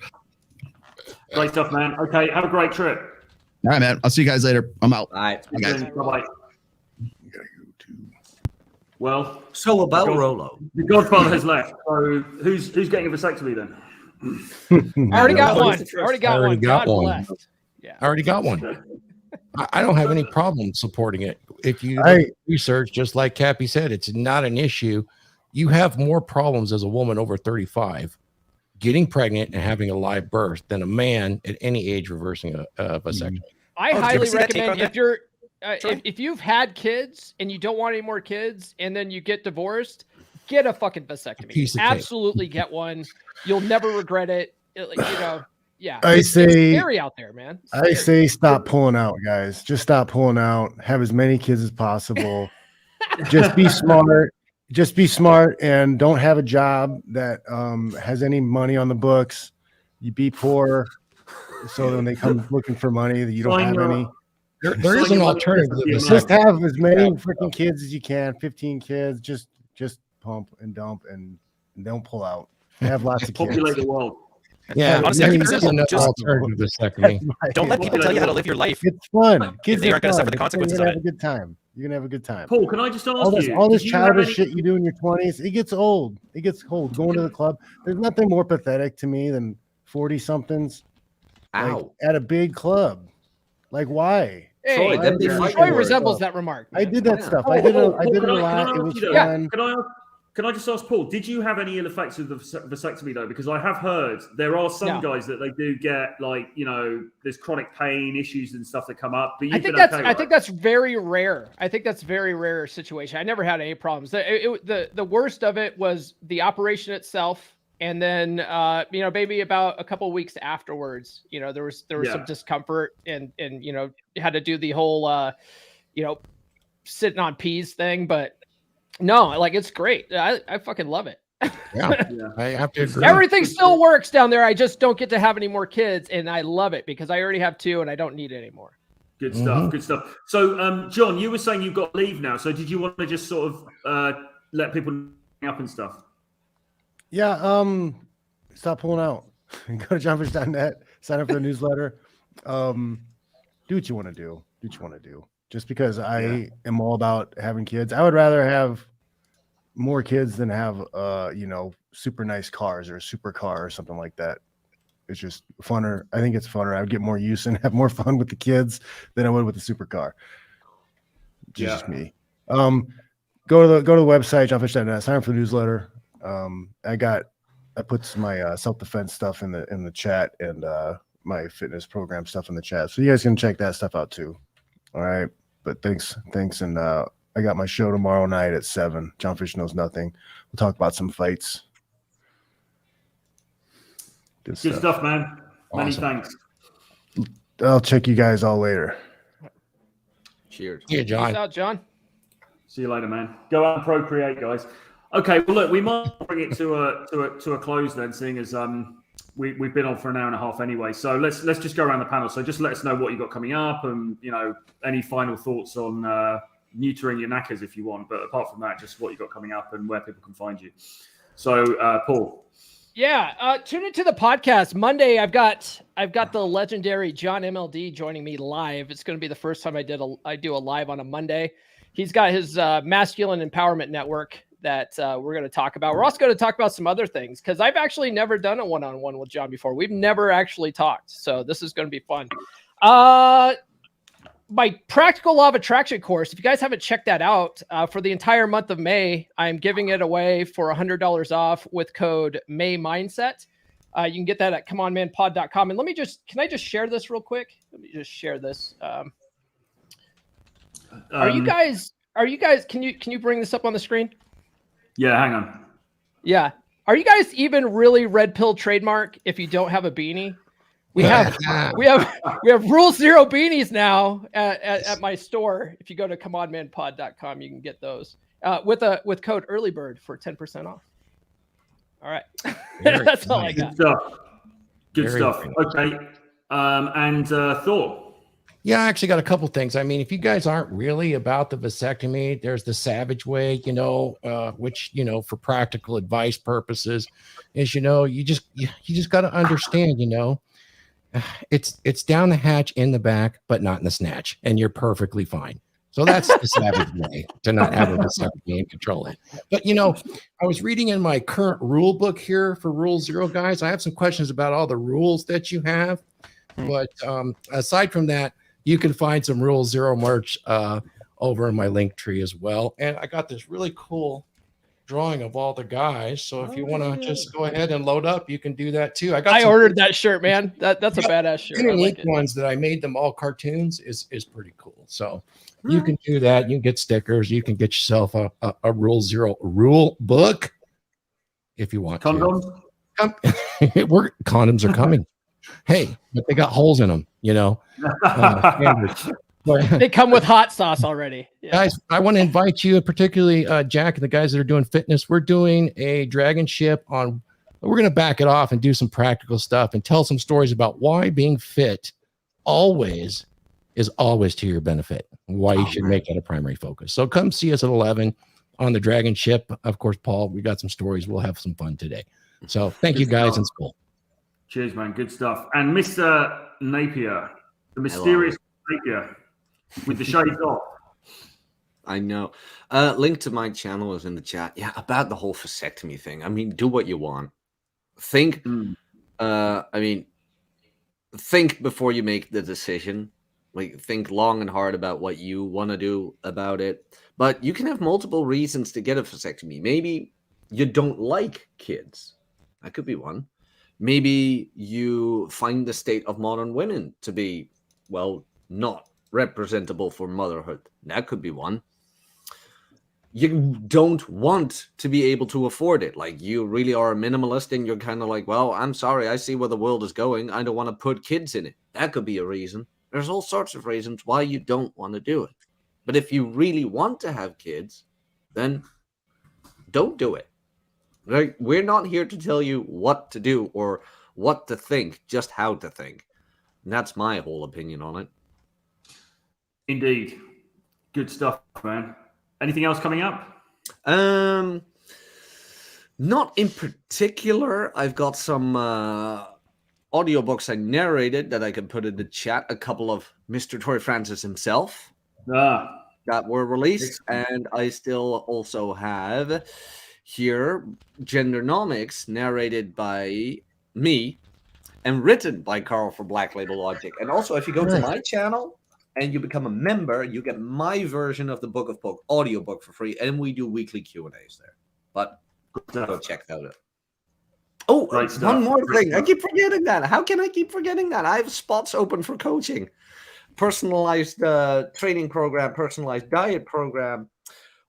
Great stuff, man. Okay, have a great trip. All right, man. I'll see you guys later. I'm out. All right. Bye, guys. Bye-bye. Well, so about Rollo. The Godfather has left. So who's getting a vasectomy then? I already got one. Already got God one. blessed. Yeah. I already got one. I don't have any problem supporting it. If you research, just like Cappy said, it's not an issue. You have more problems as a woman over 35 getting pregnant and having a live birth than a man at any age reversing a vasectomy. I highly recommend if you're if you've had kids and you don't want any more kids and then you get divorced, get a fucking vasectomy. Absolutely get one. You'll never regret it. Yeah. It's scary out there, man. I say stop pulling out, guys. Just stop pulling out. Have as many kids as possible. Just be smart. Just be smart and don't have a job that has any money on the books. You be poor, so when they come looking for money, that you don't have any. There is an alternative. Just have as many freaking kids as you can. 15 kids. Just pump and dump and don't pull out. Have lots of kids. Populate the world. Yeah, honestly, I think there's an alternative vasectomy. Don't let people tell you how to live your life. It's fun. Kids they aren't going to suffer the You're consequences gonna of have it. a good time. You're gonna have a good time. Paul, can I just ask all this childish shit you do in your 20s? It gets old. It gets old. Going to the club. There's nothing more pathetic to me than 40 somethings at a big club. Like, why? Hey, Troy resembles that remark. Man. I did that stuff. I did it a lot. It was fun. Can I just ask Paul, did you have any ill effects of the vasectomy though? Because I have heard there are some guys that they do get there's chronic pain issues and stuff that come up. But I think that's very rare. I think that's very rare situation. I never had any problems. The worst of it was the operation itself, and then maybe about a couple of weeks afterwards, there was some discomfort and had to do the whole sitting on peas thing, but. No, it's great. I fucking love it. Yeah. I have to agree. Everything still works down there. I just don't get to have any more kids, and I love it because I already have 2 and I don't need any more. Good stuff. Good stuff. So, John, you were saying you've got leave now. So, did you want to just sort of let people up and stuff? Yeah. Stop pulling out. Go to johnfish.net. Sign up for the newsletter. Do what you want to do. Do what you want to do. Just because I am all about having kids, I would rather have more kids than have super nice cars or a super car or something like that. It's just funner. I think it's funner. I would get more use and have more fun with the kids than I would with the supercar. Just me. Go to the website, johnfish.net, sign up for the newsletter. I put my self-defense stuff in the chat and my fitness program stuff in the chat. So you guys can check that stuff out too. All right. But thanks. And I got my show tomorrow night at 7. John Fish Knows Nothing. We'll talk about some fights. Good stuff, man. Awesome. Many thanks. I'll check you guys all later. Cheers. Yeah, John. Peace out, John. See you later, man. Go out and procreate, guys. Okay, well, look, we might bring it to a close then, seeing as we've been on for an hour and a half anyway. So let's just go around the panel. So just let us know what you got coming up, and any final thoughts on neutering your knackers if you want. But apart from that, just what you got coming up and where people can find you. So Paul. Yeah, tune into the podcast Monday. I've got the legendary John MLD joining me live. It's going to be the first time I do a live on a Monday. He's got his masculine empowerment network that we're going to talk about. We're also going to talk about some other things because I've actually never done a one-on-one with John before. We've never actually talked, so this is going to be fun. My Practical Law of Attraction course, if you guys haven't checked that out, for the entire month of May, I'm giving it away for $100 off with code MAYMindset. You can get that at comeonmanpod.com. And can I just share this real quick? Let me just share this. Are you guys, can you bring this up on the screen? Yeah, hang on. Yeah. Are you guys even really Red Pill trademark if you don't have a beanie? We have Rule Zero beanies now at my store. If you go to comeonmanpod.com, you can get those with code EARLYBIRD for 10% off. All right. That's all I got. Good stuff. Okay. And Thor. Yeah, I actually got a couple things. I mean, if you guys aren't really about the vasectomy, there's the Savage Way, which, for practical advice purposes is, you just got to understand, it's down the hatch in the back, but not in the snatch, and you're perfectly fine. So that's the Savage Way, to not have a vasectomy and control it. But, I was reading in my current rule book here for Rule Zero, guys. I have some questions about all the rules that you have. But aside from that, you can find some Rule Zero merch over in my link tree as well. And I got this really cool drawing of all the guys. So if you want to just go ahead and load up, you can do that too. I ordered that shirt, man. That's a badass shirt. Unique ones that I made them all cartoons is pretty cool. So you can do that. You can get stickers. You can get yourself a Rule Zero rule book if you want. Condoms? Condoms are coming. Hey, but they got holes in them, you know. They come with hot sauce already. Yeah. Guys, I want to invite you, particularly Jack and the guys that are doing fitness. We're doing a dragon ship on. We're going to back it off and do some practical stuff and tell some stories about why being fit always is always to your benefit. Why you should make that a primary focus. So come see us at 11 on the dragon ship. Of course, Paul, we got some stories. We'll have some fun today. So thank you guys in school. Cheers, man. Good stuff. And Mr. Napier, the mysterious Napier with the shades off. I know. Link to my channel is in the chat. Yeah, about the whole vasectomy thing. I mean, do what you want. Think. Think before you make the decision. Like, think long and hard about what you want to do about it. But you can have multiple reasons to get a vasectomy. Maybe you don't like kids. That could be one. Maybe you find the state of modern women to be, well, not representable for motherhood. That could be one. You don't want to be able to afford it. Like, you really are a minimalist and you're kind of like, well, I'm sorry, I see where the world is going. I don't want to put kids in it. That could be a reason. There's all sorts of reasons why you don't want to do it. But if you really want to have kids, then don't do it. Like, we're not here to tell you what to do or what to think, just how to think. And that's my whole opinion on it. Indeed. Good stuff, man. Anything else coming up? Not in particular. I've got some audiobooks I narrated that I can put in the chat. A couple of Mr. Torrey Francis himself that were released. And I still also have here Gendernomics, narrated by me and written by Carl for Black Label Logic. And also, if you go to my channel and you become a member, you get my version of the Book of Poke audiobook for free, and we do weekly Q&As there. But go check that out. Oh, one more thing. I keep forgetting that. How can I keep forgetting that? I have spots open for coaching. Personalized training program, personalized diet program,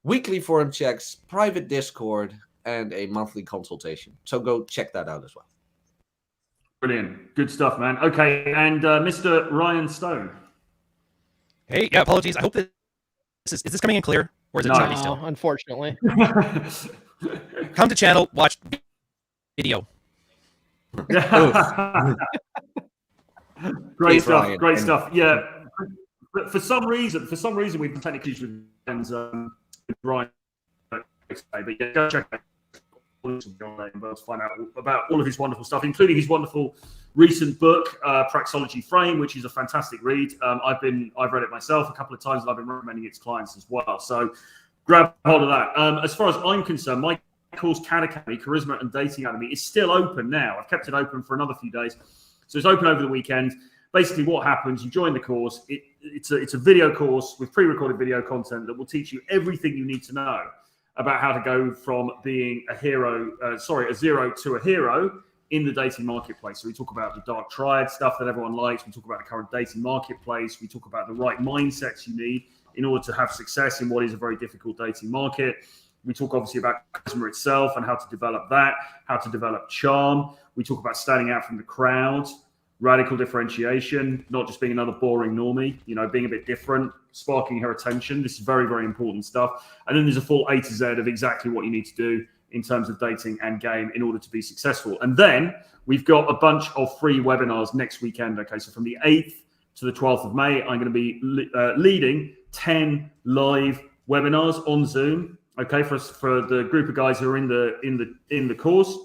weekly forum checks, private Discord, and a monthly consultation. So go check that out as well. Brilliant. Good stuff, man. Okay, and Mr. Ryan Stone. Hey, yeah, apologies. I hope that is this coming in clear, or is it choppy still? Unfortunately. Come to channel, watch video. Great stuff. Great stuff. Yeah. But for some reason, we've been technically with Ryan. But yeah, go check out to find out about all of his wonderful stuff, including his wonderful recent book, Praxology Frame, which is a fantastic read. I've read it myself a couple of times, and I've been recommending it to clients as well. So grab hold of that. As far as I'm concerned, my course, CAD Academy, Charisma and Dating Academy, is still open now. I've kept it open for another few days. So it's open over the weekend. Basically, what happens, you join the course. It's a video course with pre-recorded video content that will teach you everything you need to know about how to go from being a zero to a hero in the dating marketplace. So we talk about the dark triad stuff that everyone likes. We talk about the current dating marketplace. We talk about the right mindsets you need in order to have success in what is a very difficult dating market. We talk obviously about charisma itself and how to develop that, how to develop charm. We talk about standing out from the crowd, radical differentiation, not just being another boring normie, being a bit different, sparking her attention. This is very, very important stuff. And then there's a full A to Z of exactly what you need to do in terms of dating and game in order to be successful. And then we've got a bunch of free webinars next weekend. Okay, so from the 8th to the 12th of May, I'm going to be leading 10 live webinars on Zoom. Okay, for the group of guys who are in the course,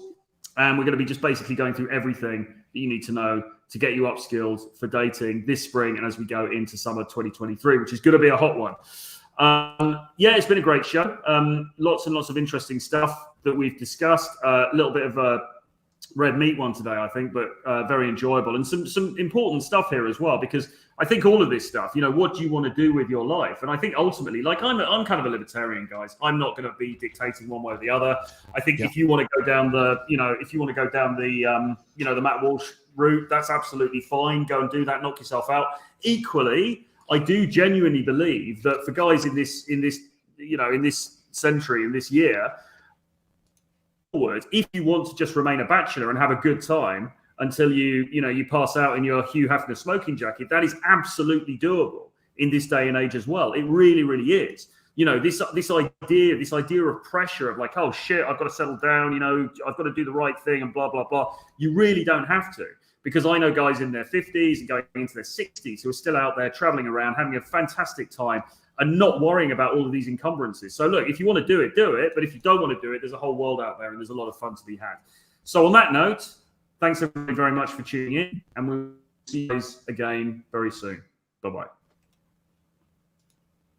and we're going to be just basically going through everything that you need to know to get you upskilled for dating this spring and as we go into summer 2023, which is going to be a hot one. Yeah, it's been a great show. Lots and lots of interesting stuff that we've discussed. A little bit of red meat one today, I think, but very enjoyable, and some important stuff here as well, because I think all of this stuff, you know, what do you want to do with your life? And I think ultimately, like I'm kind of a libertarian, guys. I'm not going to be dictating one way or the other. I think if you want to go down the, you know, the Matt Walsh route, that's absolutely fine. Go and do that. Knock yourself out. Equally, I do genuinely believe that for guys in this century, in this year, if you want to just remain a bachelor and have a good time until you pass out in your Hugh Hefner smoking jacket, that is absolutely doable in this day and age as well. It really, really is. You know, this idea of pressure of like, oh shit, I've got to settle down, you know, I've got to do the right thing and blah, blah, blah. You really don't have to, because I know guys in their 50s and going into their 60s who are still out there traveling around, having a fantastic time and not worrying about all of these encumbrances. So look, if you want to do it. But if you don't want to do it, there's a whole world out there and there's a lot of fun to be had. So on that note, thanks everybody very much for tuning in, and we'll see you guys again very soon. Bye-bye.